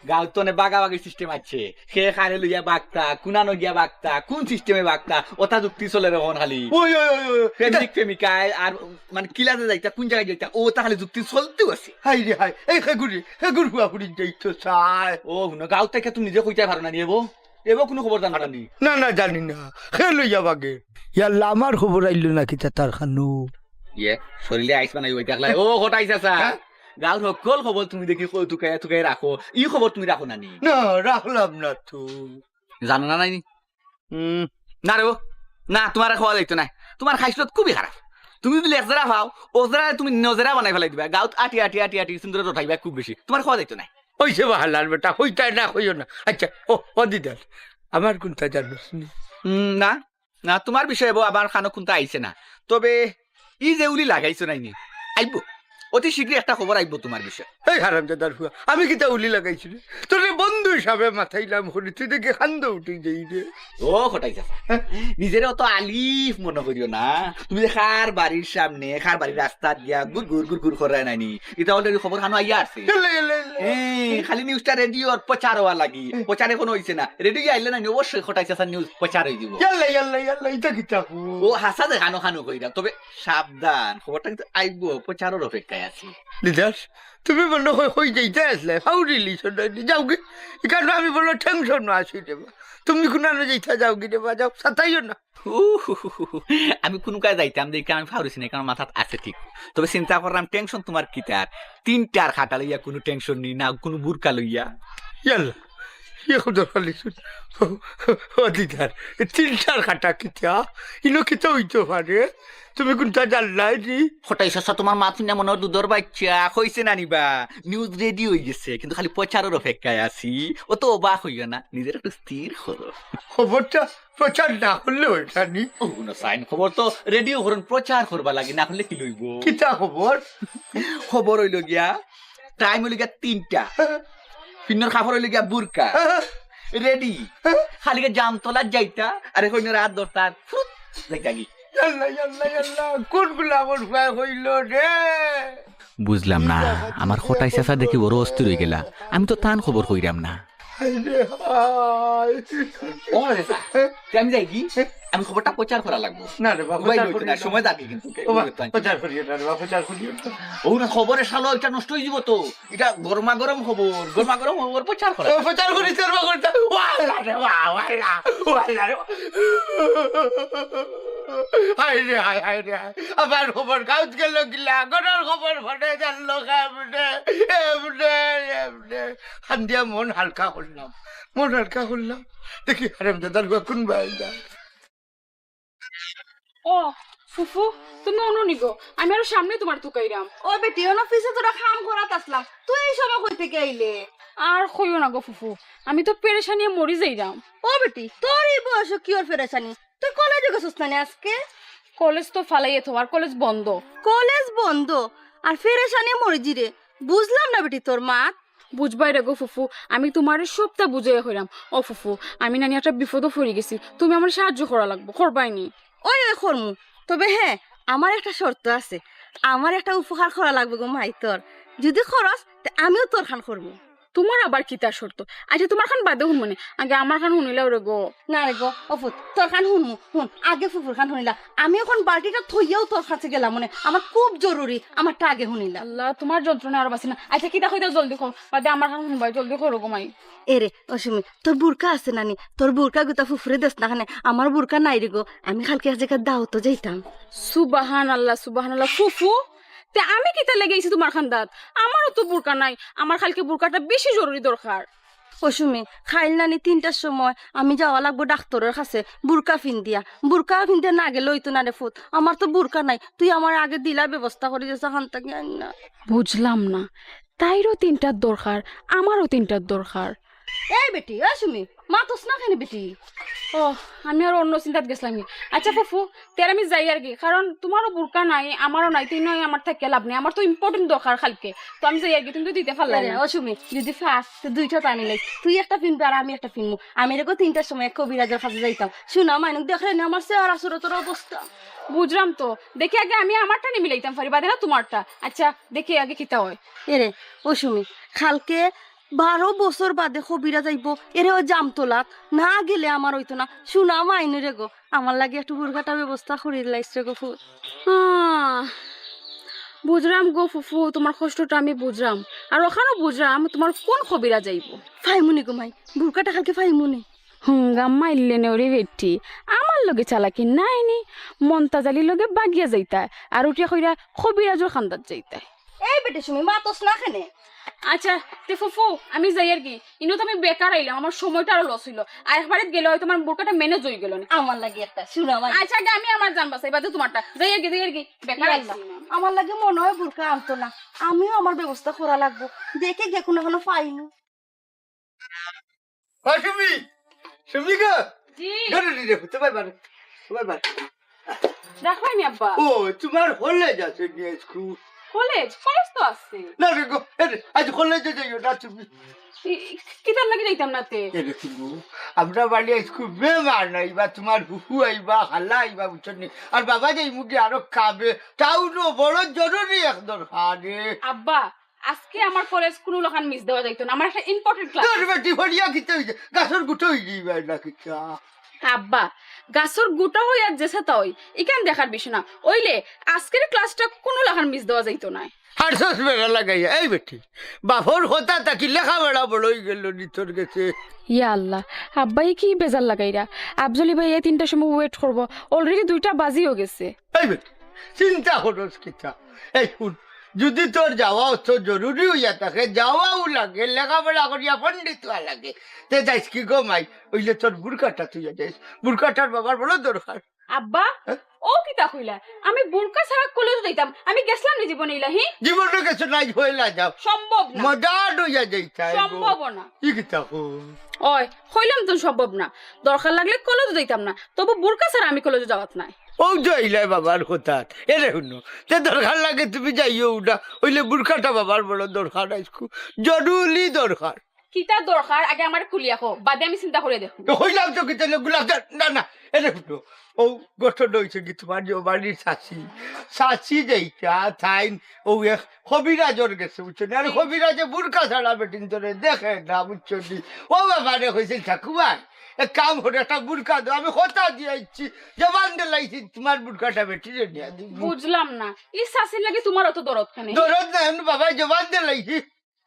গাঁও তো বাগাবাগি সিস্টেম আছে সে খানে লইয়া বাগতা কুনানো গিয়া বাগতা কোন সিস্টেমে বাগতা ওটা যুক্তি চলে এখন খালি ওই প্রেমিক প্রেমিকায় আর মানে কিলাতে যাইতা কোন জায়গায় যাইতা ও তাহলে যুক্তি চলতেও আছে হাই রে হাই এই হেগুড়ি হুয়া হুড়ি যাইতো চাই ও শুনো গাঁও থেকে তুমি নিজে কইতে পারো না নি এবার কোনো খবর জানো নি না জানি না খে লইয়া বাগে ইয়াল্লা আমার খবর আইলো নাকি তার খানু ইয়ে শরীরে আইস বানাই ওই দেখলা ও হঠাই চাচা গাঁর সকল খবর তুমি দেখি তুকাই রাখো ই খবর তুমি রাখো না নি না রাখলাম না তো জানো না নাই না রে না তোমার খাওয়া যাইতো না তোমার খাইছত খুবই খারাপ তুমি যদি একজেরা খাও ওজেরা তুমি নজেরা বানাই ফেলাই দিবা গাঁত আটি সুন্দর রঠাইবা খুব বেশি তোমার খাওয়া যাইতো না হইছে বাহালার বেটা হইতাই না হইও না আচ্ছা ও দিদার আমার কোনটা জানোস নি না না তোমার বিষয়ে আমার খানো কোনটা আইছে না তবে ই যে উলি লাগাইছো নাইনি আইব অতি শীঘ্রই একটা খবর আইব তোমার বিষয় এই হারামজাদার হুয়া আমি কিতা উলি লাগাইছি রে তোর বন্ধু হিসাবে মাথাইলাম হরি তুই দেখে খান্দ উঠে যাই রে ও খটাই যাবা নিজের অত আলিফ মনে করিও না তুমি যে খার বাড়ির সামনে খার বাড়ির রাস্তা দিয়া গুড় করায় নাইনি এটা অলরেডি খবর খানো আইয়া আছে খালি নিউজটা রেডিওর প্রচার হওয়া লাগি প্রচার এখন হইছে না রেডিও আইলে না অবশ্যই খটাই চাষা নিউজ প্রচার হয়ে দিব ইয়াল্লা এটা কিতা ও হাসা যে খানো কইরা তবে সাবধান খবরটা কিন্তু আইব প্রচারের অপেক্ষায় আছে দিদাস তুমি মনে হয় হয়ে যাইতে আসলে হাউরি লিশন যাও গে এখানে আমি বললো টেনশন আসি দেবা তুমি কোনানো যাইতা যাও গি দেবা যাও সাতাইও না আমি কোন কাজ যাইতাম দেখে আমি ফাউরিছি না কারণ মাথাত আছে ঠিক তবে চিন্তা করলাম টেনশন তোমার কি তার 3টার খাটা লইয়া কোনো টেনশন নেই না কোনো বুরকা লইয়া ইয়াল্লা খালি শুন ও দিদার চিন্তার কাটা কিতা ইনো কিতা হইতে পারে তুমি কোনটা জানলাই নি হঠাৎ সস্তা তোমার মা শুনে মনে হয় দুধর বাচ্চা হয়েছে না নিবা নিউজ রেডি হয়ে গেছে কিন্তু খালি প্রচারের অপেক্ষায় আছি ও তো অবাক হইও না নিজের একটু স্থির করো খবরটা প্রচার না করলে ওইটা নি ও না সাইন খবর তো রেডিও করুন প্রচার করবা লাগে না হলে কি লইব কিতা খবর খবর হইল গিয়া টাইম হইল গিয়া 3টা পিন্নর খাবার হইল গিয়া বুরকা রেডি খালি গিয়া জামতলা যাইতা আরে কইন রাত 10টা যাইতাগি আল্লাহ আল্লাহ আল্লাহ কোনগুলা আমার ভয় হইল রে বুঝলাম না আমার হঠাৎ চেঁচা দেখি বড় অস্থির হয়ে গেলা আমি তো তান খবর কইরাম না হায়রে হায়। ও রেসা আমি যাই কি আমি খবরটা প্রচার করা লাগবো না রে বাবা মোবাইল প্রচার হইতে না, করিও না। সময় যাবে কিন্তু ও বাবা, প্রচার করিও না রে বাবা, প্রচার করিও না। ও না খবরের শালো এটা নষ্ট হয়ে যাব তো এটা গরমা গরম খবর প্রচার করা ও প্রচার করিস রে বাবা, করতে ওয়াল্লা রে ওয়াল্লা ওয়াল্লা রে হায়রে হায় হায়রে হায় আবার খবর গাউত গেল গিলা গরর খবর ফটে জানলো এমনে এমনে এমনে খান্দিয়া মন হালকা করলাম দেখি হারাম দাদার কোন ভাই যায় ও ফুফু তুমি অনুনি গো আমি আরো সামনে তোমার তুকাইরাম ও বেটি অফিসে তোরা কাম করাত আসলাম তুই এই সময় কই থেকে আইলে আর কইও না গো ফুফু আমি তো পেরেশানিয়ে মরি যাইরাম ও বেটি তোর এই বয়স কি ওর ফেরেছানি তুই কলেজে গেছিস না আজকে কলেজ তো ফালাইয়ে তোমার কলেজ বন্ধ কলেজ বন্ধ আর ফেরেছানি মরিজি রে বুঝলাম না বেটি তোর মা বুঝবাই রে গো ফুফু আমি তোমার সবটা বুঝাই হইরাম ও ফুফু আমি নানি একটা বিপদও পড়ে গেছি তুমি আমার সাহায্য করা লাগবো করবাইনি ওই খরমু তবে হ্যাঁ আমার একটা শর্ত আছে আমার একটা উপকার করা লাগবে গো মাই তোর যদি খরচ আমিও তোর খান করবো তোমার আবার কি তার শর্ত আচ্ছা তোমার খান বাদে শুন মনে আগে আমার খান শুনিলাও রে গো না রে গো অফুত তোর খান শুনমু শুন আগে ফুফুর খান শুনিলা আমি এখন বালতিটা থইয়াও তোর কাছে গেলাম মনে আমার খুব জরুরি আমারটা আগে শুনিলা আল্লাহ তোমার যন্ত্রণা আর বাসি না আচ্ছা কিতা কইতা জলদি কর বাদে আমার খান শুনবাই জলদি করো গো মাই এরে অসুমি তোর বুরকা আছে নানি তোর বুরকা গুতা ফুফুরে দেশ না খানে আমার বুরকা নাই রে গো আমি কালকে এক জায়গায় দাও তো যাইতাম সুবাহান আল্লাহ ফুফু তে আমি কিতা লেগেছি তোমার খান্দাত আমারও তো বুরকা নাই আমার খালকে বুরকাটা বেশি জরুরি দরকার অসুমি খাইল নানি 3টার সময় আমি যাওয়া লাগবো ডাক্তারের কাছে বুরকা ফিন্দিয়া না গেলে হইতো না রে ফুট আমার তো বুরকা নাই তুই আমার আগে দিলা ব্যবস্থা করে দিয়েছ খান থেকে না বুঝলাম না তাইরও 3টার দরকার আমারও 3টার দরকার এই বেটি অসুমি মাতস না কেন বেটি ও আমি আর অন্য চিন্তাত গেছিলাম আচ্ছা ফুফু তের আমি যাই আর কি কারণ তোমারও বুরকা নাই আমারও নাই তুই নয় আমার থেকে লাভ নেই আমার তো ইম্পর্টেন্ট দরকার খালকে তো আমি যাই আর কি তুমি তো দিতে পারলে না অসুমি যদি ফার্স্ট দুইটা টানি লাই তুই একটা ফিনবি আর আমি একটা ফিনবো আমি রেখো 3টার সময় কবিরাজের কাছে যাইতাম শুনা মাইনুক দেখলে না আমার সে আর আসরতর অবস্থা বুঝলাম তো দেখি আগে আমি আমারটা নিয়ে মিলাইতাম পারি বাদে না তোমারটা আচ্ছা দেখি আগে কিতা হয় এরে অসুমি খালকে 12 বছর বাদে কবিরা যাইব এরে ওই জামতলাত না গেলে আমার হইতো না শুনা মাইনু রে গো আমার লাগে একটু বুরঘাটা ব্যবস্থা করি লাইছে গো ফুট বুঝলাম গো ফুফু তোমার কষ্টটা আমি বুঝলাম আর ওখানেও বুঝলাম তোমার কোন কবিরা যাইব ফাইমুনি গো মাই বুরকাটা খালকে ফাইমুনি হুঙ্গাম্মা ইল্লে নেওরি ভেট্টি আমার লগে চালাকি নাইনি মন্তাজালির লগে বাগিয়া যাইতায় আর উঠিয়া কইরা কবিরাজর খান্দাত যাইতায় এই বেটে সুমি মাতস না কেনে আচ্ছা তে ফুফু আমি যাই আর কি ইনো তো আমি বেকার আইলাম আমার সময়টা আরো লস হইলো আর একবারে গেলে হয়তো আমার বুরকাটা ম্যানেজ হয়ে গেল না আমার লাগে একটা শুনা মাই আচ্ছা আগে আমি আমার জান বাসাই বাদে তোমারটা যাই আর কি বেকার আইলাম আমার লাগে মনে হয় বুরকা আনতো না আমিও আমার ব্যবস্থা করা লাগবো দেখে গে কোনো এখনো পাইনি সুমি গো জি তোমার রাখো আমি আব্বা ও তোমার কলেজ আছে স্কুল কলেজ তো আছে না রে গো আজ কলেজে যাইও না তুমি কিতার লাগে যাইতাম না তে আমরা বাড়ি স্কুল বেমার নাই বা তোমার হুহু আইবা হাল্লা আইবা বুঝছনি আর বাবা যাই মুখে আরো খাবে তাও বড় জরুরি এক দরকার আব্বা আজকে আমার কলেজ কোনো লোকান মিস দেওয়া যাইতো না আমার একটা ইম্পর্টেন্ট ক্লাস তোর বেটি হরিয়া খিতে হইছে গাছর গুটো হই যাইবা না কিছা আব্বা গাছর গোটা হই আর যেসা তাই এখান দেখার বিষয় না ওইলে আজকের ক্লাসটা কোনো লোকান মিস দেওয়া যাইতো না আর সস বেড়া লাগাইয়া এই বেটি বাপর কথা তাকি লেখাপড়া বড়ই গেল নি তোর কাছে ইয়া আল্লাহ আব্বাই কি বেজার লাগাইরা আফজলি ভাই 3টার সময় ওয়েট করবো অলরেডি 2টা বাজিও গেছে এই বেটি চিন্তা করস কিছা এই শুন যদি তোর যাওয়া অত জরুরি হইয়া থাকে যাওয়াও লাগে লেখাপড়া করিয়া পণ্ডিত হওয়া লাগে তে যাইস কি গো মাই ওইলে তোর বুড়কাটা তুই যাইস বুড়কাটার বাবার বড় দরকার আব্বা ও কিতা কইলা আমি বুরকা ছাড়া কলেজ যাইতাম আমি গেছলাম নি জীবনে ইলাহি জীবনে কিছু নাই হইলা যাও সম্ভব না মজাড হইয়া যাইতা সম্ভব না ই কিতা ওই হইলাম তো সম্ভব না দরকার লাগলে কলেজ যাইতাম না তবু বুরকা ছাড়া আমি কলেজে যাওয়াত নাই ও যাইলাই বাবার কথা এরে শুনো তে দরকার লাগে তুমি যাইও উঠা ওইলে বুড়কাটা বাবার বড় দরকার আইসকু জরুরি দরকার কিতা দরকার আগে আমার খুলিয়া কো বাদে আমি চিন্তা করে দেখো হইলাম তো কিতা গোলাপ না না এরে শুনো ও গঠন হয়েছে কি তোমার যে বাড়ির শাশি যাইতা থাইন ও এক হবিরাজর গেছে বুঝছো আর হবিরাজে বুড়কা ছাড়া বেটিন তোরে দেখে না বুঝছো নি ও ব্যাপারে হয়েছিল ঠাকুমার এক কাম করে একটা বুড়কা দাও আমি কথা দিয়েছি জবান দিলাইছি তোমার বুড়কাটা বেটিরে নিয়ে দিব বুঝলাম না এই শাসির লাগে তোমার অত দরদ কেন দরদ না বাবা জবান দিলাইছি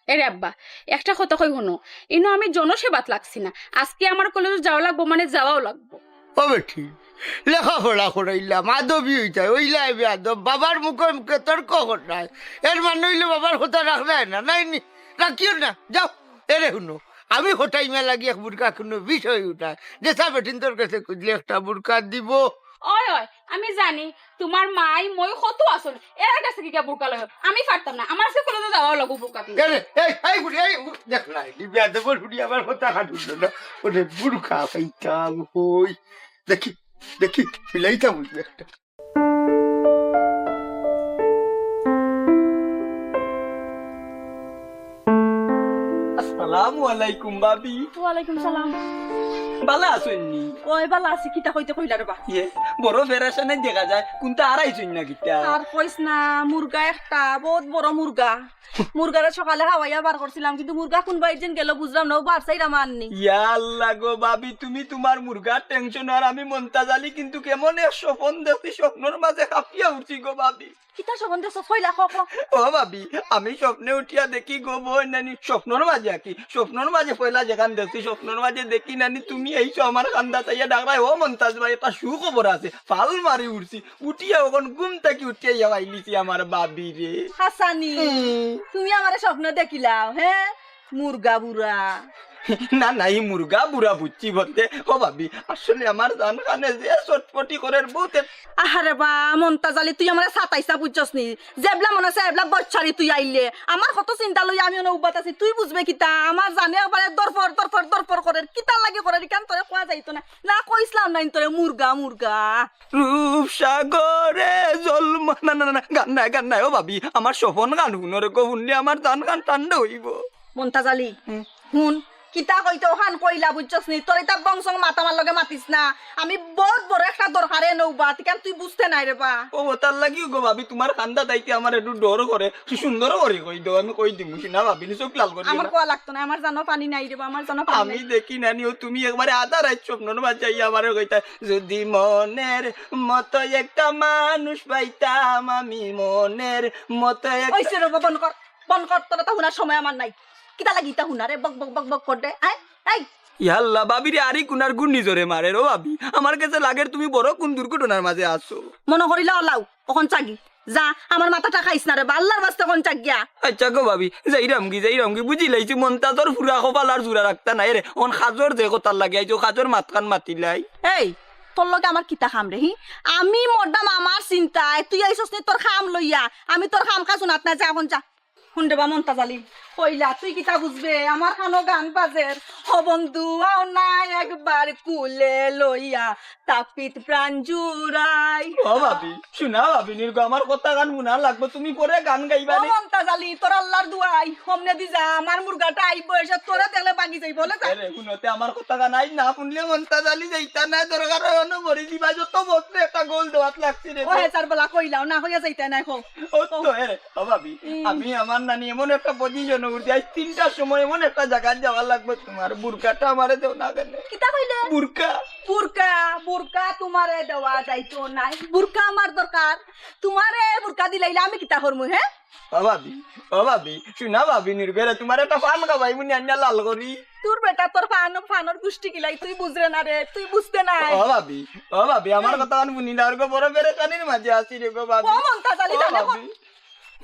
এরে আব্বা একটা কথা কই হনো ইনো আমি জনসেবাত লাগছি না আজকে আমার কলেজে যাওয়া লাগবো মানে যাওয়াও লাগবো ও বেটি লেখাপড়া করাইলাম আদবি হইতা ওইলাই আদব বাবার মুখে মুখে তর্ক করায় এর মানে হইলে বাবার কথা রাখবে না নাই নি রাখিও না যাও এরে শুনো আমি হঠাই মেলা গিয়ে এক বুড়কা কোনো বিষয় উঠায় যে সা বেটিন তোর কাছে খুঁজলে একটা বুড়কা দিব ওই ওই আমি জানি তোমার মাই মই কত আসল এর কাছে কি বুরকা লয় আমি পারতাম না আমার কাছে কলেজে যাওয়া লাগবো বুরকা পিন এরে এই বুড়ি এই দেখ না দিব্যা দেব বুড়ি আবার কথা কাটুল না ওরে বুড়কা পাইতাম হই দেখি দেখি মিলাইতাম বুঝবে একটা আসসালামু আলাইকুম ভাবি ওয়ালাইকুম সালাম ভালো আছেননি ওই বালা আছে কিতা কইতে কইলা রে বা ইয়ে বড় ফেরাশনে দেখা যায় কোনটা আড়াইছুন না কিতা আর কইস না মুরগা একটা বহুত বড় মুরগা মুরগারে সকালে হাওয়াইয়া বার করছিলাম কিন্তু মুরগা কোন বাইজন গেল বুঝলাম না ও বারসাইরা মাননি ইয়া আল্লাহ গো ভাবি তুমি তোমার মুরগার টেনশন আর আমি মন্তাজ আলী কিন্তু কেমন এক স্বপ্ন দেখি স্বপ্নের মাঝে কাঁপিয়া উঠছি গো ভাবি কিতা সম্বন্ধে সফইলা কক ও ভাবি আমি স্বপ্নে উঠিয়া দেখি গো বই নানি স্বপ্নর মাঝে কি স্বপ্নর মাঝে পয়লা যেখান দেখছি স্বপ্নর মাঝে দেখি নানি তুমি এইছো আমার কান্দা চাইয়া ডাকরাই ও মন্তাজ ভাই একটা সুখবর আছে ফাল মারি উঠছি উঠিয়া ওখান ঘুম থেকে উঠিয়া যাওয়াইলিছি আমার ভাবি রে হাসানি তুমি আমারে স্বপ্ন দেখিলাও হ্যাঁ মুরগা বুড়া না না এই মুরগা বুড়া বুঝছি বলতে ও ভাবি আসলে আমার জান খানে যে চটপটি করে বহুত আহারে বা মন্তাজ আলী তুই আমারে সাতাইসা বুঝছস নি জেবলা মনে আছে এবলা বচ্চারি তুই আইলে আমার কত চিন্তা লই আমি অনুবাদ আছি তুই বুঝবে কিতা আমার জানে আবার দরফর করে কিতা লাগে করে কেন তোরে কোয়া যাইতো না না কইছলাম না তোরে মুরগা মুরগা রূপসাগরে জল না না না গান নাই ও ভাবি আমার স্বপন গান শুনরে গো শুনলে আমার জান গান ঠান্ডা হইব মন্তাজ আলী হুন কিতা কইতে ওখান কইলা বুঝছস নি তোর এটা বংশ মাতামার লগে মাতিস না আমি বহুত বড় একটা দরকারে নৌবা কেন তুই বুঝতে নাই রে বা ও তার লাগি গো ভাবি তোমার কান্দা দাইতে আমার একটু ডর করে সুন্দর করে কই দাও আমি কই দিমু না ভাবি চোখ লাল করি আমার কোয়া লাগতো না আমার জানো পানি নাই রে বা আমার জানো পানি আমি দেখি নানি ও তুমি একবারে আধা রাত স্বপ্নর বাজাই আমারে কইতা যদি মনের মতো একটা মানুষ পাইতাম আমি মনের মতো কইছে রে বন কর তোর তা হুনার সময় আমার নাই কিতা লাগি তা হুনারে বক বক বক বক করে আয় এই ইয়াল্লা বাবিরে আরি কুনার গুণ নিজরে মারে রো ভাবি আমার কাছে লাগে তুমি বড় কোন দুর্ঘটনার মাঝে আছো মনে করিলা ওলাও ওখন চাগি যা আমার মাথাটা খাইছ না রে বা আল্লাহর বাস্তে কোন চাগিয়া আচ্ছা গো ভাবি যাইরাম কি বুঝি লাইছি মন্তাজর ফুরা কপাল আর জুরা রাখতা নাই রে ওন খাজর যে কথার লাগে আইছো খাজর মাতখান মাতিলাই এই তোর লগে আমার কিতা খাম রে আমি মরদাম আমার চিন্তায় তুই আইছস নি তোর খাম লইয়া আমি তোর খাম খা শুনাত না যা এখন যা শুনতে বা মন্তাজ আলী কইলা তুই কিতা বুঝবে আমার খানো গান বাজের ও বন্ধু আও না একবার কুলে লইয়া তাপিত প্রাণ জুড়াই ও ভাবি শুনা ভাবি নির্গ আমার কথা গান মুনা লাগবে তুমি পরে গান গাইবা ও মন্তাজ আলী তোর আল্লাহর দুয়াই হমনে দি যা আমার মুরগাটা আইবো এসে তোরে দেখলে বাগি যাই বলে যা রে শুনতে আমার কথা গান আই না শুনলে মন্তাজ আলী যাইতা না দরকার হন মরি দিবা যত বসলে একটা গোল দেওয়াত লাগছে রে ও হেচার বেলা কইলাও না হইয়া যাইতা না খো ও তো রে ও ভাবি আমি আমার নানি এমন একটা পজিশন উঠি আজ 3টার সময় এমন একটা জায়গায় যাওয়া লাগবে তোমার বুরকাটা আমারে দেও না কেন কিতা কইলে বুরকা বুরকা বুরকা তোমারে দেওয়া যাইতো নাই বুরকা আমার দরকার তোমারে বুরকা দিলাইলে আমি কিতা করমু হ্যাঁ ও ভাবি শুনা ভাবি নির্বেরে তোমার একটা ফান খাবাই মুনি আন্না লাল করি তোর বেটা তোর ফানোর গুষ্টি কিলাই তুই বুঝরে না রে তুই বুঝতে নাই ও ভাবি আমার কথা মুনি না আর গো বড় বেরে কানির মাঝে আসি রে গো ভাবি ও মন্তাজ আলী ও ভাবি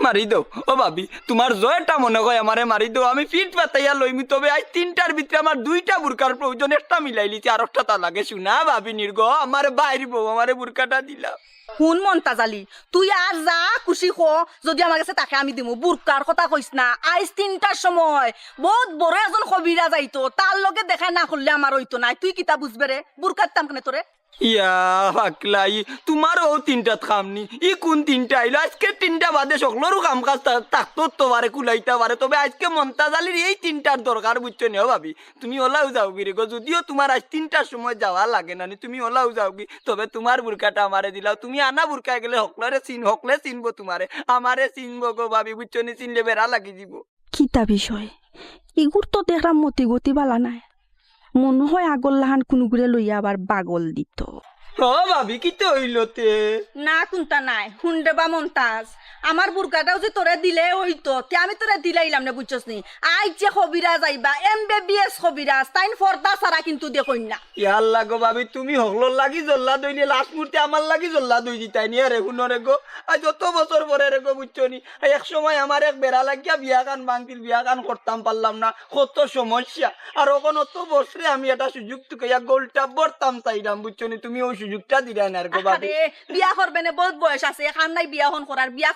মারি দাও ও ভাবি তোমার জয়টা মনে হয় আমারে মারি দাও আমি ফিট পাতাইয়া লইমি তবে আজ 3টার ভিতরে আমার 2টা বুরকার প্রয়োজন একটা মিলাই লিছি আর একটা তা লাগে শুনা ভাবি নির্গ আমার বাইর বউ আমারে বুরকাটা দিলা শুন মন্তাজালি তুই আর যা খুশি হ যদি আমার কাছে তাকে আমি দিমু বুরকার কথা কইস না আজ 3টার সময় বহুত বড় একজন কবিরা যাইতো তার লগে দেখা না করলে আমার হইতো না তুই কিতা বুঝবে রে বুরকার তাম কেন তোরে ইয়া পাকলাই তোমারও 3টাত খামনি ই কোন 3টা আইলো আজকে 3টা বাদে সকলেরও কাম কাজ থাকতো তো পারে কুলাইতে পারে তবে আজকে মন্তাজালির এই 3টার দরকার বুঝছো নিও ভাবি তুমি ওলাও যাও গিরে গো যদিও তোমার আজ 3টার সময় যাওয়া লাগে না তুমি ওলাও যাও গি তবে তোমার বুরকাটা আমারে দিলাও তুমি আনা বুরকা গেলে হকলে চিনবো তোমারে আমারে চিনবো গো ভাবি বুঝছো নি চিনলে বেড়া লাগি দিব কিতা বিষয় ইগুর তো দেখলাম মতি গতি বালা নাই মনে হয় আগল লাহান কোনো গুড়ে লইয়া আবার বাগল দিত ও ভাবি কি তো হইলতে না কোনটা নাই হুন্ডে বা মন্তাজ আমার বুরকাটাও যে তোরে দিলে হইতো তে আমি তোরে দিলাইলাম না বুঝছস নি আই যে খবিরা যাইবা MBBS খবিরাজ তাইন ফর্দা ছাড়া কিন্তু দেখইন না ইয়াল্লা গো ভাবি তুমি হকলর লাগি জল্লা দইলে লাস্ট মুহূর্তে আমার লাগি জল্লা দই দিতাই নি আরে হুনরে গো আজ যত বছর পরে রে গো বুঝছো নি এক সময় আমার এক বেড়া লাগিয়া বিয়া গান ভাঙতিল বিয়া গান করতাম পারলাম না কত সমস্যা আর ওখানে অত বছরে আমি এটা সুযোগ টুকাইয়া গোলটা বরতাম চাইলাম বুঝছো নি তুমি ওই সুযোগটা দিলাই না গো ভাবি আরে বিয়া করবে না বহুত বয়স আছে এখন নাই বিয়া হন করার বিয়া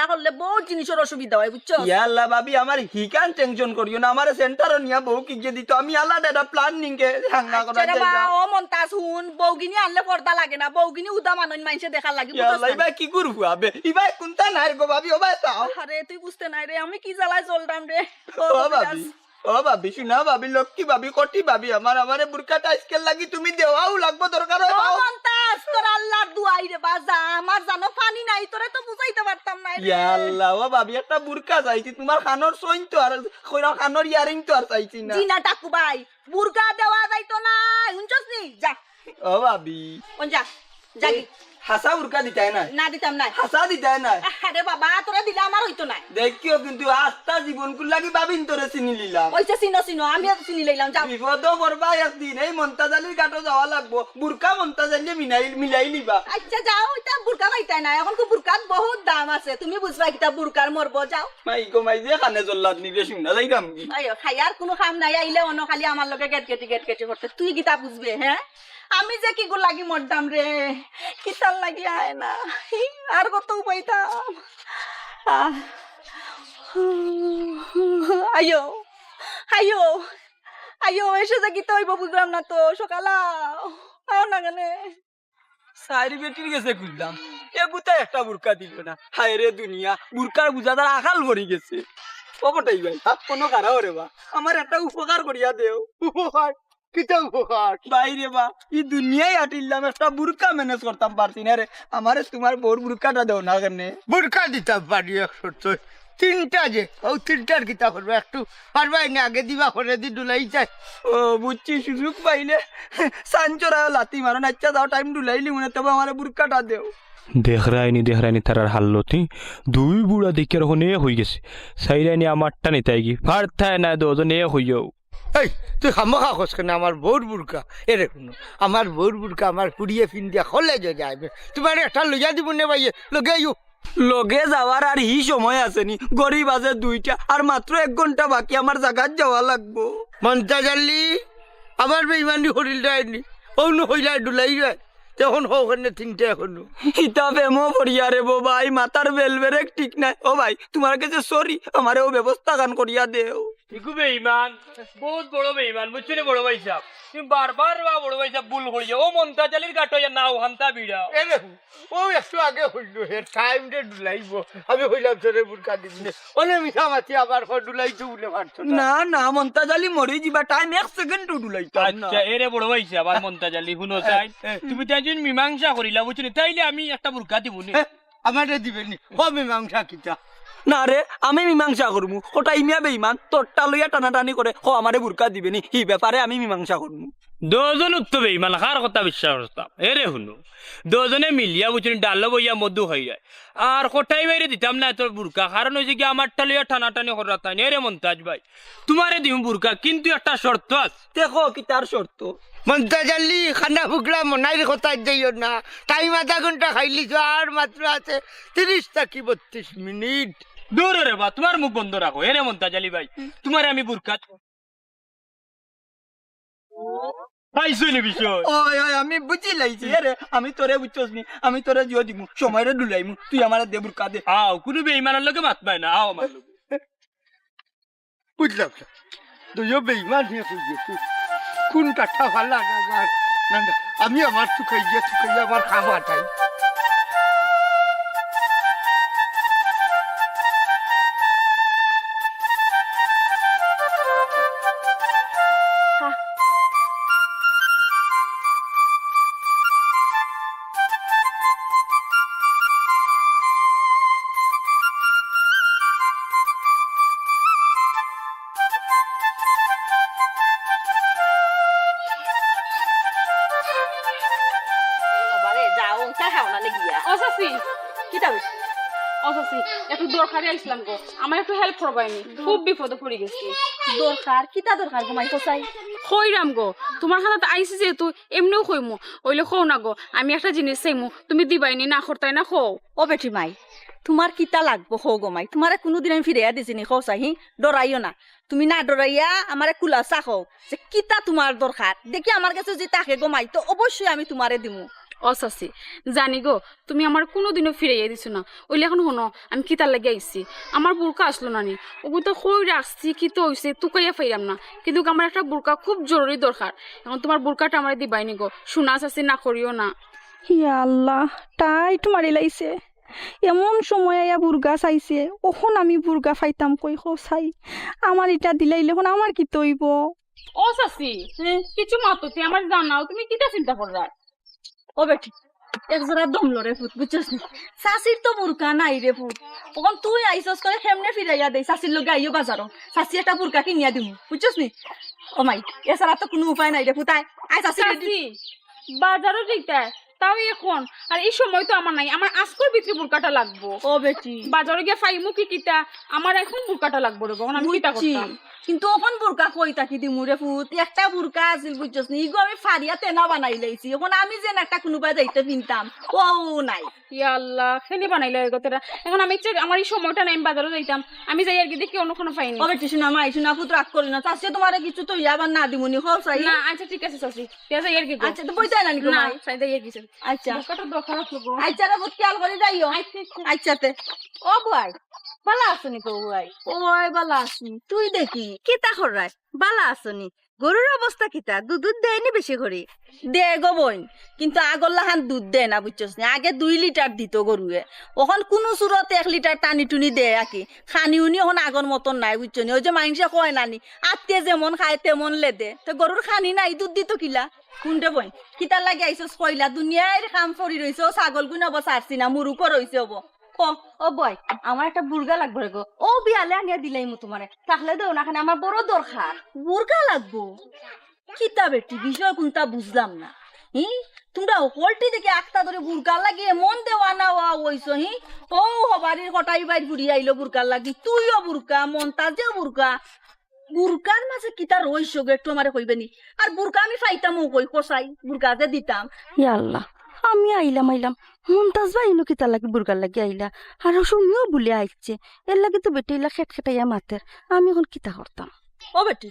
করলে বহুত জিনিসের অসুবিধা হয় বুঝছো ইয়াল্লা ভাবি আমার হিকান টেনশন করিও না আমার সেন্টারও নিয়া বউ কি যে দিত আমি আলাদা একটা প্ল্যানিং কে হাঙ্গা করা আচ্ছা রে বা, যাইতাম ও মন্তাজ হুন বউগিনি আনলে পর্দা লাগে না বউগিনি উদা মানুষ মাইনসে দেখা লাগে ইয়াল্লা ইবাই কি করবো আবে ইবাই কোনটা নাই গো ভাবি ও ভাই তাও আরে তুই বুঝতে নাই রে আমি কি জ্বালায় চলতাম রে ও ভাবি শুনা ভাবি লক্ষ্মী ভাবি কটি ভাবি আমারে বুরকাটা আজকে লাগি তুমি দেওয়াও লাগবো দরকার হয় ও মন্তাজ তোর আল্লাহর দুয়াই রে বাজা আমার জানো পানি নাই তোরে তো বুঝাইতে পারতাম না রে ইয়াল্লা ও ভাবি একটা বুরকা চাইছি তোমার কানর সইন তো আর কইরা কানর ইয়ারিং তো আর চাইছি না জি না টাকু ভাই বুরকা দেওয়া যাইতো না শুনছস নি যা ও ভাবি কোন যা যাগি হাসা বুরকা দিতাই না না দিতাম না হাসা দিতাই না আরে বাবা তোরা দিলে আমার হইতো না দেখিও কিন্তু আস্তা জীবন কুল লাগি ভাবিন তোরে চিনি লিলাম ওইছে চিনো আমি চিনি লইলাম যাও বিপদ করবা একদিন এই মন্তাজালির ঘাটও যাওয়া লাগবো বুরকা মন্তাজালি মিলাই লিবা আচ্ছা যাও ওইটা বুরকা পাইতাই না এখন তো বুরকার বহুত দাম আছে তুমি বুঝবা কিটা বুরকার মরবো যাও মাই গো মাই যে খানে জল্লাদ নিবে শুনা যাইতাম কি আয়ো খাইয়ার কোনো কাম নাই আইলে অন্য খালি আমার লগে গেট কেটি করতে তুই কিতা বুঝবে হ্যাঁ আমি যে কি গো লাগি মরদাম রে কিতাল লাগি আয় না আর কত পাইতাম আয়ো আয়ো আয়ো এসে যে কি তৈব বুঝলাম না তো সকালা আও না কেন সাইরি বেটির গেছে খুঁজলাম এ গুতা একটা বুরকা দিল না হায় রে দুনিয়া বুরকার বুঝাদার আকাল ভরি গেছে কবটাই ভাই কোনো কারাও রে বা আমার একটা উপকার করিয়া দেও উপকার কিতা উপকার বাইরে বা ই দুনিয়ায় আটিলাম একটা বুরকা ম্যানেজ করতাম পারছি না রে আমারে তোমার বড় বুরকাটা দেও না কেন বুরকা দিতাম পারি 100 যে ও 3টার কিতা করবো একটু পারবাই না আগে দিবা করে দি ডুলাই যায় ও বুঝছি সুযোগ পাইলে সাঞ্চরা লাতি মারো আচ্ছা দাও টাইম ডুলাইলি মনে তবে আমার বুরকাটা দেও দেখ রায়নি তারার হাল্লতি দুই বুড়া দেখে ওখানে হয়ে গেছে সাইরাইনি আমারটা নিতাই কি ফার্থায় না দুজনে হইও এই তুই খামোখা খোঁজ কেন আমার বউর বুরকা এরে শুনো আমার বউর বুরকা আমার পুড়িয়ে ফিন্দিয়া খলে যাইবে তোমার একটা লইয়া দিব নে ভাইয়ে লগে আইও লগে যাওয়ার আর হি সময় আসেনি গরিব আছে 2টা আর মাত্র 1 ঘন্টা বাকি আমার জায়গায় যাওয়া লাগবো মন্তাজালি আমার বেইমানি হরিল যায়নি অন্য হইলা ডুলাই যায় তখন হোক 3টা এখনো ইতা ফেমো পড়িয়া রে বো ভাই মাথার বেলবেরে ঠিক নাই ও ভাই তোমার কাছে সরি আমারে ও ব্যবস্থা গান করিয়া দেও ইকু বেঈমান বহুত বড় বেঈমান বুঝছো রে বড় ভাই সাহেব তুমি বারবার বড় ভাই সাহেব ভুল করিয়া ও মন্তাজালির গাটো নাও হান্তা বিড়া এ দেখো ও একটু আগে হইল হে টাইম ডে ডুলাইব আমি হইলাম তোরে বুরকা দিবি অনে মিঠা মাছি আবার ডুলাইছো বলে মারছো না না মন্তাজালি মরে যাবা টাইম 1 সেকেন্ড ডুলাইতাম না আচ্ছা এরে বড় ভাই সাহেব আর মন্তাজালি শুনো চাই তুমি তাই যদি মীমাংসা করিলা বুঝছো তাইলে আমি একটা বুরকা দিব নি আমারে দিবেনি ও মীমাংসা কিতা না রে আমি মীমাংসা করবো ওটা ইমিয়া বেইমান তোরটা লইয়া টানাটানি করে ও আমারে বুরকা দিবেনি এই ব্যাপারে আমি মীমাংসা করবো দুজন উত্তর বেইমান কার কথা বিশ্বাস করতাম এরে শুনো দুজনে মিলিয়া বুঝুন ডাল বইয়া মধু হয়ে যায় আর কোটাই বাইরে দিতাম না তোর বুরকা কারণ হয়েছে কি আমার টালিয়া টানাটানি করা তাই এরে মন্তাজ ভাই তোমারে দিম বুরকা কিন্তু একটা শর্ত আছে দেখো কি তার শর্ত মন্তাজ আলী খানা ফুকলা মনাইর কথা যাইও না টাইম আধা ঘন্টা খাইলিছ আর মাত্র আছে 30 থেকে 32 মিনিট দূর রে বা তোমার মুখ বন্ধ রাখো এরে মন্তাজ আলী ভাই তোমারে আমি বুরকা পাইছুনি বিষয় ওই ওই আমি বুঝি লাইছি রে আমি তোরে বুঝছস নি আমি তোরে জিও দিমু সময়রে ডুলাইমু তুই আমারে দে বুরকা দে আও কোনো বেইমানের লোকে মাত পায় না আও আমার লোকে বুঝলাম না তুইও বেইমান হয়ে গেছিস কোনটা ভালো না না না আমি আমার চুকাইয়া আমার খাওয়া চাই বাবারে যাও তা খাও না গিয়া অসাসি কি দাবিস অসাসি একটু দরকারে আইছিলাম গো আমার একটু হেল্প করবাইনি খুব বিপদে পড়ে গেছি দরকার কিতা দরকার ঘুমাই কোসাই কইরাম গো তোমার হাতে আইসি যেহেতু এমনিও কইমু ওইলে খো না গো আমি একটা জিনিস চাইমু তুমি দিবাইনি না করতাই না খো ও বেটি মাই তোমার কিতা লাগবো হো গমাই তোমারে কোনোদিন আমি ফিরাইয়া দিছিনি খোসাহি ডরাইও না তুমি না ডরাইয়া আমারে কুলাসা খো যে কিতা তোমার দরকার দেখি আমার কাছে যে তাকে গমাই তো অবশ্যই আমি তোমারে দিমু অসাসি জানি গো তুমি আমার কোনোদিনও ফিরাইয়া দিছো না ওইলে এখন শোনো আমি কিতার লাগে আইছি আমার বুরকা আসলো না নি ওগু তো কই রাখছি কি তো হইছে তুকাইয়া ফাইরাম না কিন্তু আমার একটা বুরকা খুব জরুরি দরকার এখন তোমার বুরকাটা আমার দিবাইনি গো শোনা চাচি না করিও না ইয়া আল্লাহ টাইট মারি লাইছে এমন সময় আয়া বুর্গা চাইছে ওখন আমি বুর্গা ফাইতাম কই চাই আমার এটা দিলাইলে এখন আমার কি তৈব ও চাচি কিছু মাততে আমার জানাও তুমি কিটা চিন্তা কররা ও বেটি একজোড়া দমলো রে ফুট বুঝছস নি শাশির তো বুরকা নাই রে ফুট তখন তুই আইসস করে কেমনে ফিরাইয়া দেই শাশির লগে আইও বাজারও শাশি একটা বুরকা কিনিয়া দিমু বুঝছস নি ও মাই এছাড়া তো কোনো উপায় নাই রে ফুট আই শাশি চাচি বাজারও দিতে তাও এখন আর এই সময় তো আমার নাই আমার আজকের ভিতরে বুরকাটা লাগবো ও বেটি বাজারে গিয়ে ফাইমু কি কিটা আমার এখন বুরকাটা লাগবো রে আমি কিটা করতাম কিন্তু এখন বুরকা কই তাকি দিমু রে ফুট একটা বুরকা আছিল বুঝছস নি ইগো আমি ফারিয়া তেনা বানাই লাইছি এখন আমি যেন একটা কোনোবা যাইতে পিনতাম ও নাই ইয়া আল্লাহ খেলি বানাইলে এই কথাটা এখন আমি ইচ্ছে আমার এই সময়টা নাই আমি বাজারে যাইতাম আমি যাই আর কি দেখি অন্য কোনো পাইনি ও বেটি শোনা মাই শোনা ফুট রাগ করি না চাষে তোমারে কিছু তো ইয়াবার না দিমুনি হল চাই না আচ্ছা ঠিক আছে চাচি পেঁয়াজ যাই আর কি আচ্ছা তো বইতাই না নিকো না মাই চাই যাই আর কি আচ্ছা বুরকাটা দরকার আছে গো আচ্ছা রে ফুট খেয়াল করে যাইও আচ্ছা তে ও ভাই বালা আসনি তো ভাই ওই বালা আসনি তুই দেখি কিতা খরাই বালা আসনি গরুর অবস্থা কিতা দুধ দেয়নি বেশি করে দে গো বোন কিন্তু আগল্লাহান দুধ দেয় না বুঝছস না আগে 2 লিটার দিত গরুয়ে ওখন কোন সুরতে 1 লিটার টানি টুনি দেয় আকি খানি উনি এখন আগর মতন নাই বুঝছনি ওই যে মাংস কয় নানি আত্মীয় যেমন খায় তেমন লেদে তো গরুর খানি নাই দুধ দিত কিলা কোনটা বোন কিতার লাগে আইসস কইলা দুনিয়ার কাম ফরি রইছে ছাগল গুণ অব সারছি না মুরুকো রইছে অব ও বয় আমার একটা বুর্গা লাগবে রে গো ও বিয়ালে আনিয়া দিলাই মু তোমারে তাহলে দেও না আমার বড় দরকার বুর্গা লাগবো কিতা বেটি বিষয় কোনটা বুঝলাম না তোমরা হলটি দেখে একটা ধরে বুর্গা লাগিয়ে মন দেওয়া না হইছো ও হবারির কটাই বাইর ঘুরি আইলো বুর্গার লাগি তুইও বুর্গা মনতাজেও বুর্গা বুর্গার মাঝে কিতা রইছো গে একটু আমারে কইবেনি আর বুর্গা আমি ফাইতামও কই কষাই বুর্গা যে দিতাম ইয়া আল্লাহ আমি আইলাম মমতাজ ভাই ইনো কিতা লাগে বুর্গার লাগে আইলা আর শুনিও বলে আইছে এর লাগে তো বেটিলা খেটখেটাইয়া মাতের আমি এখন কিতা করতাম ও বেটি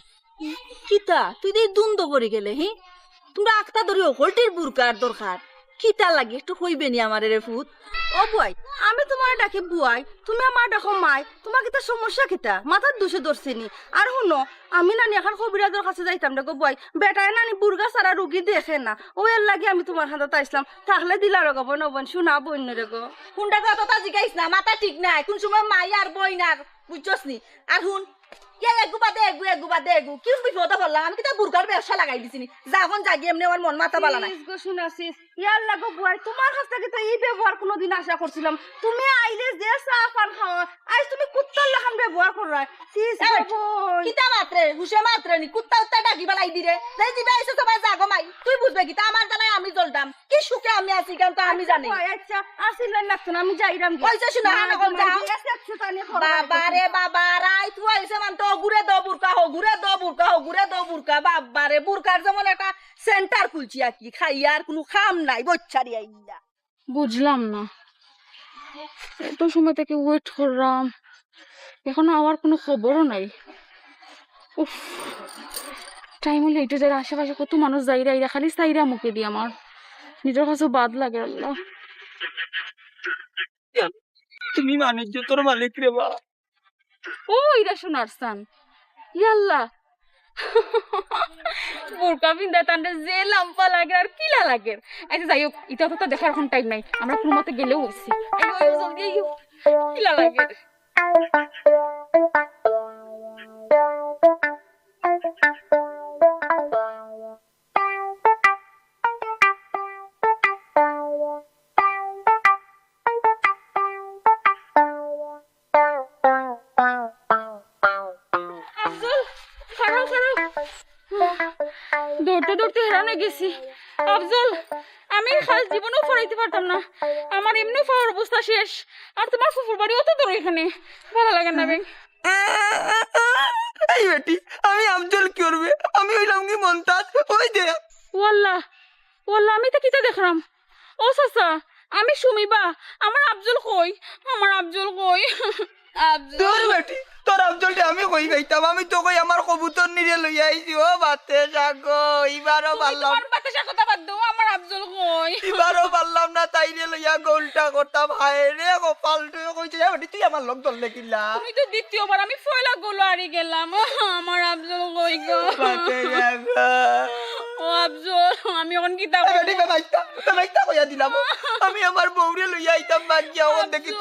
কিতা তুই দিয়ে দ্বন্দ্ব করে গেলে তোমরা আখতা ধরি হলটির বুরকার দরকার কিতা লাগে একটু কইবে নি আমার রে ফুট ও বুয়াই আমি তোমার ডাকে বুয়াই তুমি আমার ডাকো মাই তোমার কিতা সমস্যা কিতা মাথার দুষে ধরছিনি আর শুনো আমি নানি এখন কবিরাজের কাছে যাইতাম রে গো বুয়াই বেটায় নানি বুর্গা সারা রুগী দেখে না ও এর লাগে আমি তোমার হাতে আইসলাম তাহলে দিলা রে গো বোন শোনা বইন রে গো কোনটা কথা জিগাইছ না মাথা ঠিক নাই কোন সময় মাই আর বইন আর বুঝছস নি আর শুন ইয়া এগুবা দে কি বিপদে পড়লাম আমি কিতা বুরকার ব্যবসা লাগাই দিছিনি যখন জাগি এমনি আমার মন মাথা বালা নাই শুনাছিস ইয়ার লাগো বুয়াই তোমার কাছ থেকে তো এই ব্যবহার কোনোদিন আশা করছিলাম তুমি আইলে যে চা পান খাওয়া আজ তুমি কুত্তার লাখান ব্যবহার কররা কিতা মাত্রে হুশে মাত্রে নি কুত্তা উত্তা ডাকি বালাই দিরে যাই দিবে আইছো সবাই জাগো মাই তুই বুঝবে কিতা আমার জানাই আমি জ্বলতাম কি সুখে আমি আছি কারণ তো আমি জানি আচ্ছা আসিলেন লাগতো না আমি যাইরাম কইছে শুনা না কল যাও বাবা রে বাবা রাই তুই আইছে মান তো ঘুরে দো বুরকা বাবা রে বুরকার যেমন একটা সেন্টার খুলছি আর কি খাইয়ার কোনো খাম নাই বচ্চারি আইলা বুঝলাম না এত সময় থেকে ওয়েট করলাম এখন আমার কোনো খবরও নাই উফ টাইম হলে একটু যাই আশেপাশে কত মানুষ যাইরা খালি সাইরা মুখে দিয়ে আমার নিজের কাছে বাদ লাগে আল্লাহ তুমি মানিজ্য তোর মালিক রে বা ও ইরা শোনার সান ইয়াল্লা বোরকা পিন্দা তান্ডে যে লাম্পা লাগে আর কিলা লাগে আচ্ছা যাই হোক এটা তো দেখার এখন টাইম নাই আমরা কোনো মতে গেলেও হইছি আইও জলদি আইও কিলা লাগে দৌড়তে দৌড়তে হেরানো গেছি আফজল আমি খাস জীবনেও ফরাইতে পারতাম না আমার এমনি পাওয়ার অবস্থা শেষ আর তোমার ফুফুর বাড়ি অত দূর এখানে ভালো লাগে না ব্যাং এই বেটি আমি আফজল কি করবে আমি হইলাম কি মন্তাজ ওই দে ওয়াল্লাহ ওয়াল্লাহ আমি তো কিতা দেখলাম ও চাচা আমি সুমিবা আমার আফজল কই তোর বেটি তোর আফজলটা আমি কই গাইতাম আমি তো কই আমার কবুতর নিরে লইয়া আইছি ও বাতে জাগো এবারও পারলাম বাতাসা কথা বাদ দাও আমার আফজল কই এবারও পারলাম না তাইরে লইয়া গোলটা করতাম হায় রে গোপাল তুই কইছে বেটি তুই আমার লোক ধরলে কিলা তুমি তো দ্বিতীয়বার আমি ফয়লা গোলো হারি গেলাম আমার আফজল কই গো বাতে জাগো ও আফজল আমি অন কিতা বেটি বেমাইতা কইয়া দিলাম আমি আমার বউরে লইয়া আইতাম বাগিয়া ও দেখি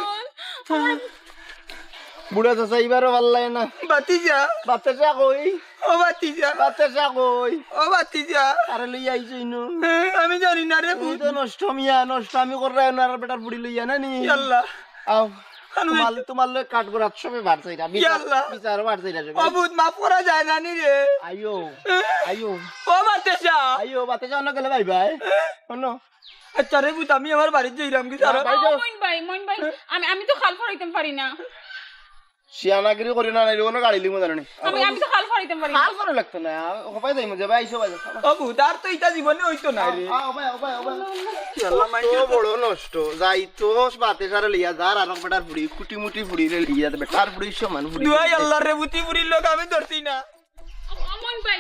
তুই বুড়া চাচা এবারও ভাল লাগে না বাতিজা বাচ্চাটা কই ও বাতিজা বাচ্চাটা কই ও বাতিজা আরে লইয়া আইছো ইনু আমি জানি না রে তুই তো নষ্ট মিয়া নষ্ট আমি কররা না আর বেটার বুড়ি লইয়া না নি আল্লাহ আও তোমার লই কাট করাত সবে বার চাইরা ইয়াল্লাহ। বিচার বার চাইরা ও বুত মাফ করা যায় না নি রে আইও আইও ও বাতিজা আইও বাতে যাও না গেলে ভাই ভাই শোনো আচ্ছা রে বুত আমি আমার বাড়ি যাইরাম কি সারা মইন ভাই আমি তো খাল ফরাইতে পারি না শিয়ানাগিরি করি না নাইলে কোনো গাড়ি লিমো জানি আমি তো খাল ফরাইতে পারি না হাল করে লাগতো না হপাই যাইমু যে ভাই আইছো ভাই ও বুত আর তো ইটা জীবনে হইতো না রে আও ভাই আল্লাহ তো বড় নষ্ট যাই তো বাতে সারা লিয়া যার আর বেটার বুড়ি কুটি মুটি বুড়ি রে লিয়া বেটার বুড়ি সমান বুড়ি দুয়াই আল্লাহ রে বুতি বুড়ির লোক আমি ধরতি না মইন ভাই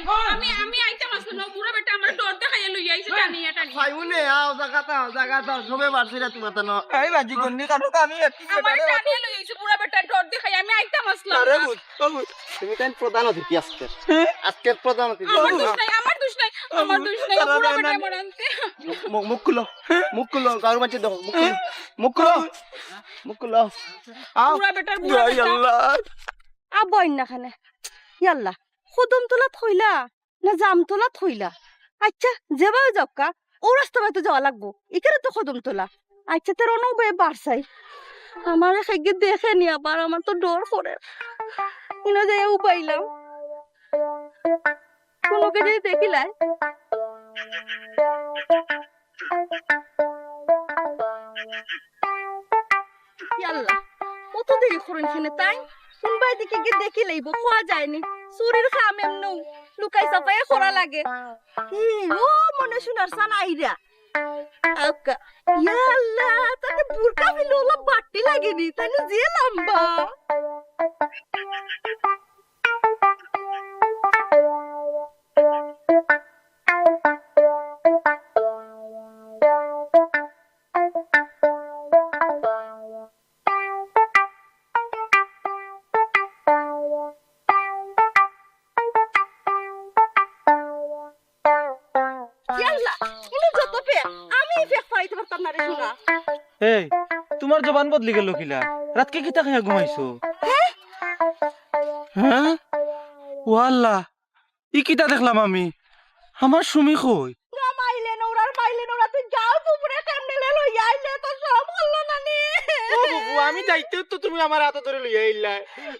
আমি আইতাম আসলে বুড়া বেটা আমার ডর দেখাইয়া লইয়া আইছে টানি খাইউনে আও জায়গাটা সবে বাড়ছিরা তোমার তো এই বাজি গন্নি কাটো আমি একটি আমার টানি লইয়া আইছে বুড়া বেটা ডর দেখাই আমি আইতাম আসলাম আরে বুত ও বুত তুমি কেন প্রধান অতিথি আজকের প্রধান অতিথি আমার দোষ নাই বুড়া বেটা আমার আনতে মুখ খুলো কারো মাঝে দেখো মুখ খুলো আও বুড়া বেটার বুড়া দুয়াই আল্লাহ আবইন না খানে ইয়াল্লা কদম তোলা থইলা না জাম তোলা থইলা আচ্ছা যেভাবে যাবকা ও রাস্তা বাইতে যাওয়া লাগবো এখানে তো কদম তোলা আচ্ছা তোর অনুবে বাড়ছাই আমার খেগে দেখে নি আবার আমার তো ডর করে ইনো যাই উপাইলাম কোনোকে যদি দেখিলাই ইয়াল্লা কত দেরি করেন খানে তাই কোনবাই দিকে গিয়ে দেখি লইব খোয়া যায়নি চুরির খাম এমনু লুকাই চাপাই খোরা লাগে ও মনে শোনার সান আইরা আকা ইয়াল্লা তাতে বুরকা ফিলে ওলা বাটি লাগেনি তাই যে লম্বা এই তোমার জবান বদলি গেল কিলা রাতকে কিতা খাইয়া ঘুমাইছো হ্যাঁ ও আল্লাহ ই কিতা দেখলাম আমি আমার সুমি কই মাইলে নোরা তুই যাও পুকুরে কেমনে লইয়া আইলে তো সব হলো না নি ও বুবু আমি যাইতে তো তুমি আমার হাতে ধরে লইয়া আইলা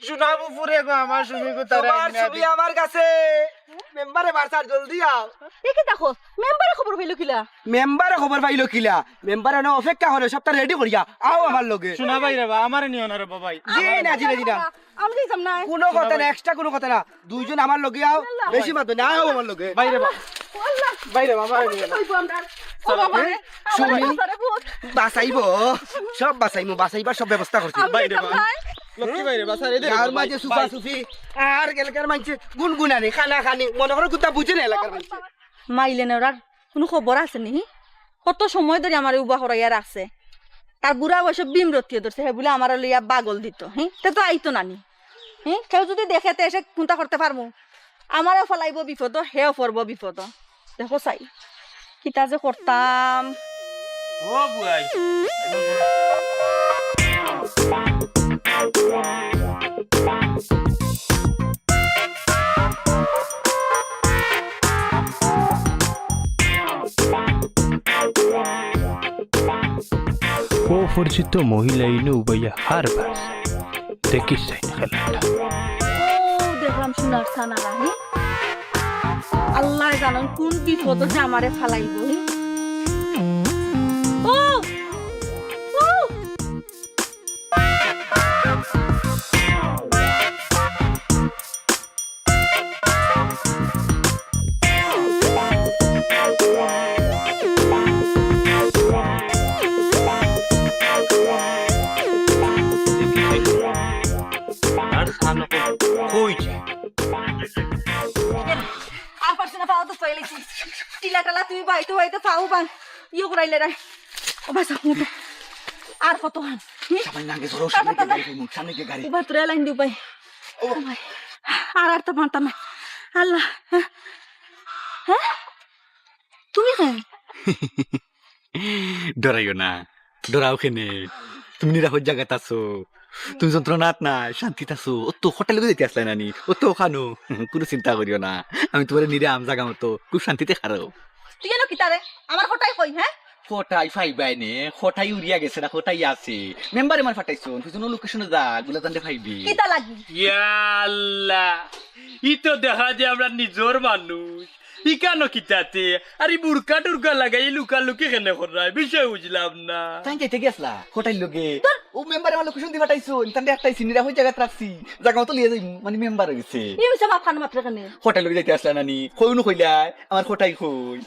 শোনা বুবুরে গো আমার সুমি গো তারা তোমার ছবি আমার কাছে মেম্বারে বারসার জলদি আও এ কি দেখো মেম্বারে খবর পাইলো কিলা মেম্বারে খবর পাইলো কিলা মেম্বারে না অপেক্ষা করে সবটা রেডি করিয়া আও আমার লগে শোনা ভাই রে বা আমারে নিও না রে বাবাই জি না জি না জি না আমি যাইতাম না কোনো কথা না এক্সট্রা কোনো কথা না দুইজন আমার লগে আও বেশি মাত্র না আও আমার লগে ভাই রে বা আল্লাহ ভাই রে আমারে নিও না কইবো আমরা ও বাবা রে শুনি। আমার ভূত বাঁচাইবো সব বাঁচাইবার সব ব্যবস্থা করছি ভাই রে বা লক্ষ্মী ভাই রে বা স্যার এদের গাঁর মাঝে সুফা সুফি আর এলাকার মানছে গুনগুনানি খানা খানি মনে করো কুত্তা বুঝে না এলাকার মানছে মাইলে নোরার কোনো খবর আছে নি কত সময় ধরে আমার উবা হরাইয়া রাখছে তার বুড়া বয়সে বিম রতিয়ে ধরছে হে বলে আমার লইয়া পাগল দিত হ্যাঁ তে তো আইতো নানি হ্যাঁ কেউ যদি দেখে তে এসে চিন্তা করতে পারবো আমারও ফলাইব বিপদ হেও পড়ব বিপদ দেখো চাই কিতা যে করতাম ও বুয়াই অপরিচিত মহিলা ইনু উবাইয়া হারবার দেখিস যাই না খেলাটা ও দেখলাম সোনার সানারা হ্যাঁ আল্লাহ জানেন কোন বিপদ যে আমারে ফালাইব ও ও আর সানো কই যায় আর পারছি না পাও তো পাইলেছি টিলা টালা তুমি বাইতে বাইতে পাও বান ইয়ে করাইলে রে ও বাসা মুতো আর কত হান সামনে নাগে ধরো সামনে কে গাড়ি সামনে কে গাড়ি এবার তোরা লাইন দিও ভাই ও ভাই আর তো পারতাম না আল্লাহ হ্যাঁ তুমি কেন ডরাইও না ডরাও কেনে তুমি নিরাপদ জায়গাতে আছো তুমি যন্ত্রণাত না শান্তিতে আছো ও তো হোটেলে যেতে আসলে নানি ও তো ওখানো কোনো চিন্তা করিও না আমি তোমার নিরাম জায়গা মতো খুব শান্তিতে খারাও তুই জানো কি তারে আমার কথাই কই হ্যাঁ ফটাই ফাইবাই নে ফটাই উড়িয়া গেছে না ফটাই আছে মেম্বারে মার ফাটাইছো তুই যেন লোকেশনে যা গুলা জানতে ফাইবি কিতা লাগি ইয়াল্লা ই তো দেখা যায় আমরা নিজর মানুষ ই কেন কিতাতে আর এই বুড়কা টুরকা লাগাই লুকালুকি কেনে করায় বিষয় বুঝলাম না তাই যাইতে গেছলা হোটেল লগে ও মেম্বারে আমার লোকেশন দি ফাটাইছো তান্ডে একটাই নিরাপদ জায়গাতে রাখছি জায়গা মতো লিয়ে যাই মানে মেম্বার গেছে ই হইছে মা খান মাত্র কেন হোটেল লগে যাইতে আসলা নানি কইনো কইলাই আমার হোটাই কই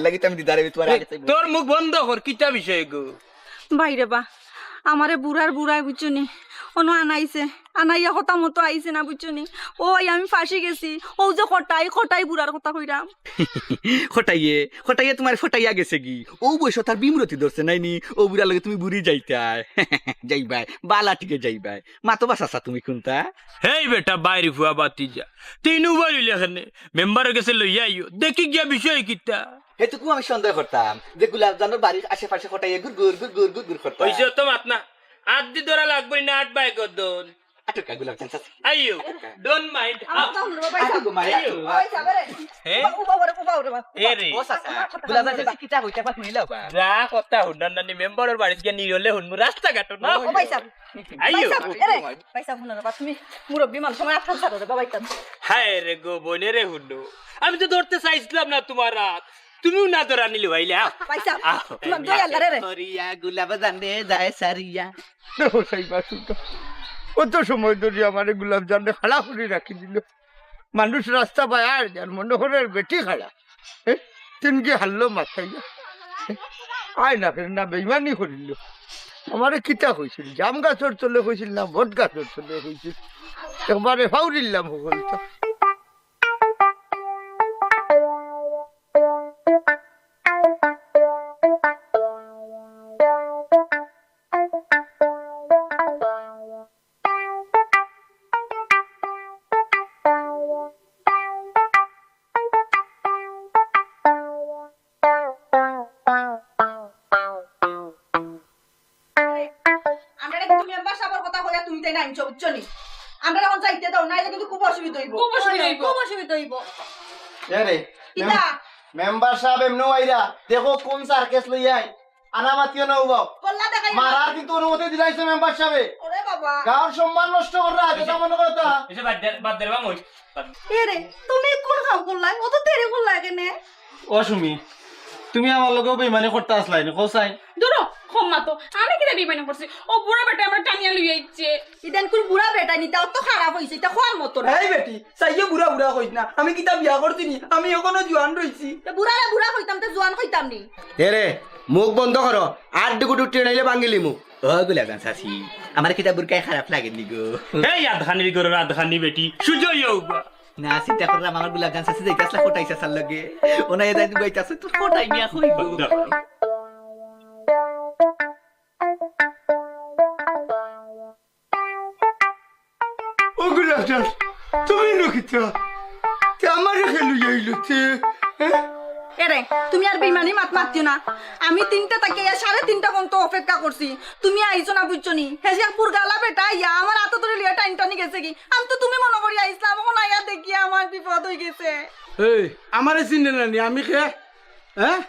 লাগিতে আমি দিদারে তোমার আগে চাইবো তোর মুখ বন্ধ কর কিতা বিষয় গো বাইরে বা আমারে বুড়াই বুঝছনি অন্য আনাইয়া কথা মতো আইছে না বুঝছনি ওই আমি ফাঁসি গেছি ও যে খটাই বুড়ার কথা কইরাম খটাইয়ে তোমার ফটাইয়া গেছে কি ও বয়স তার বিমরতি ধরছে নাইনি ও বুড়া লগে তুমি বুড়ি যাইতাই যাইবাই বালা টিকে যাইবাই মাতো বাসাসা তুমি কোনটা হেই বেটা বাইরে ফুয়া বাতি যা তিনু বাড়ি লেখানে মেম্বারের কাছে লইয়া আইও দেখি গিয়া বিষয় কিতা এটুকু আমি সন্দেহ করতাম যে গুলাব জানোর বাড়ির আশেপাশে খটাইয়ে গুড় গুড় গুড় গুড় গুড় গুড় করতাম ওইসব তো মাত না আদি ধরা লাগবে না 8 বাই কদন আটকা গুলাব জান চাচি আইও ডোন্ট মাইন্ড আটকো মারে হে এ রে গুলাব জান চাচি কিটা হইতা পাক নিলাও যা কথা হুন্ডান নানি মেম্বারের বাড়িতে গিয়ে নিরলে হুনমু রাস্তা কাটো না আইও তুমি মুরব্বী মানুষ সময় আপনার সাথে বাবাইতা হায় রে গো বনে রে হুন্ডু আমি তো ধরতে চাইছিলাম না তোমার রাত তুমিও না ধরা নিলে ভাইলে পয়সা তোমার দই আল্লাহ রে সরিয়া গুলাব জান দে যায় সারিয়া দেখো সেই বাসুটা কত সময় ধরে আমার গোলাপ জামনে খাড়া করে রাখি দিল মানুষ রাস্তা পায় আর যান মনোহরের বেটি খাড়া তিনকে হারলো মাথাইয়া আয় না ফের না বেইমানি করিল আমারে কিতা হয়েছিল জাম গাছর তলে হয়েছিল না ভোট গাছর তলে হয়েছিল একবারে ফাউরিল্লাম হগলটা তুমি মেম্বার সাহেবের কথা কইয়া তুমি তাই না আনছো বুঝছনি আমরা এখন যাইতে দাও নাইলে কিন্তু খুব অসুবিধা হইব খুব অসুবিধা হইব। খুব অসুবিধা হইব এরে কিতা মেম্বার সাহেব এমনো আইরা দেখো কোন সার্কেস লই আই আনামাতিও না উবাও কল্লা দেখাই মারার কিন্তু অনুমতি দিলাইছে মেম্বার সাহেব ওরে বাবা গাঁর সম্মান নষ্ট কররা যেটা মনে করতা এসে বাদ দেবা মই এরে তুমি কোন কাম করলাই অত দেরি করলাই কেনে অসুমি তুমি আমার লগেও বেইমানি করতে আসলাই না কোসাই ধরো ক্ষমা তো আমি কিনা বিমানে করছি ও বুড়া বেটা আমার টানিয়া লই আইছে ইদান কোন বুড়া বেটা নিতে অত খারাপ হইছে এটা কোন মত না এই বেটি চাইয়ে বুড়া বুড়া কইস না আমি কিতা বিয়া করছি নি আমি এখনো জোয়ান রইছি বুড়ারে বুড়া কইতাম তো জোয়ান কইতাম নি এরে মুখ বন্ধ করো আর দুগুটু টেনাইলে ভাঙিলি মুখ ও গুলাগান চাচি আমার কিতা বুরকাই খারাপ লাগেনি গো এই আধখানির গরুর আধখানি বেটি সুজয় ইউবা না চিন্তা করলাম আমার গুলাগান চাচি যাইতাছলা ফটাইছে সার লগে ওনাই যাই গাইতাছে তো ফটাই নিয়া কইব ওগুলা তুমি নকিতা আমার খেলু যাইলো এরে তুমি আর বেইমানি মাত মাতিও না আমি 3টা থেকে 3:30 পর্যন্ত অপেক্ষা করছি তুমি আইছো না বুঝছো নি হেসিয়া পুরগালা বেটা ইয়া আমার হাতে ধরে লিয়া টাইম টানি গেছে কি আমি তো তুমি মনে করি আইছিলাম এখন আইয়া দেখি আমার বিপদ হয়ে গেছে এই আমারে চিনে না নি আমি কে হ্যাঁ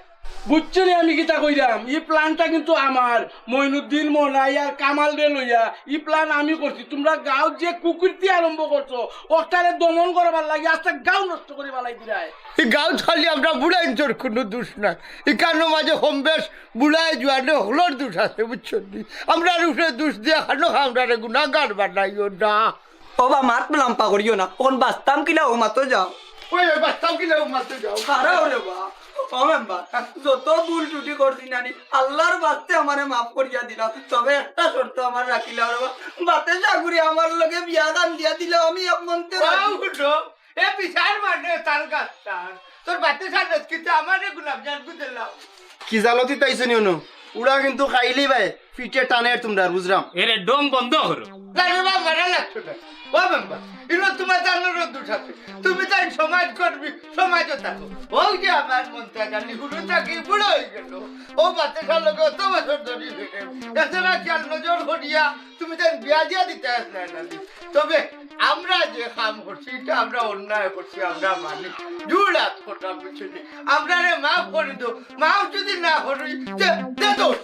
বুঝছো নি আমি কিতা কইরাম এই প্ল্যানটা কিন্তু আমার মইনুদ্দিন মোনাই আর কামাল রে লইয়া এই প্ল্যান আমি করছি তোমরা গাঁও যে কুকুরটি আরম্ভ করছো ওটারে দমন করবার লাগে আজকে গাঁও নষ্ট করে বালাই দিরায় এই গাঁও খালি আমরা বুড়াই তোর কোনো দোষ না এই কারণ মাঝে কম বেশ বুড়াই জোয়ানে হলোর দোষ আছে বুঝছো নি আমরা উপরে দোষ দিয়ে খানো আমরা গুণাগার বানাইও না ওবা মাত লাম্পা করিও না কোন বাস্তাম কিলা ও মাতো যাও ওই বাস্তাও কিলে মারতে যাও খারা ওরে বা ও মেম্বার যত ভুল টুটি করছি নানি আল্লাহর বাস্তে আমারে মাফ করিয়া দিলা তবে একটা শর্ত আমার রাখিলা ওরে বা বাতে চাকুরি আমার লগে বিয়া গান দিয়া দিলে আমি এক মনতে উঠো এ বিচার মানে তার গাছটার তোর বাতে সাথে কিন্তু আমার গোলাপ জান দিলাম কি জালতি তাইছে নি অনু উড়া কিন্তু খাইলি ভাই ফিটে টানে তোমরা বুঝরাম এরে ডং বন্ধ করো জানো মারা লাগছো না ও বাবা ইনো তোমার জানার দোষ আছে তুমি তাই সমাজ করবি সমাজও থাকো ওই যে আমার মনটা জানি গুরু থাকি বুড়ো হয়ে গেল ও বাচ্চা সার লোক অত বছর ধরে এছাড়া খেয়াল নজর করিয়া তুমি তাই বিয়া দিয়া দিতে আসলে না তবে আমরা যে কাম করছি এটা আমরা অন্যায় করছি আমরা মানি জুড়াত করতাম বুঝছি আমরা রে মাফ করে দো মাফ যদি না করি দে দোষ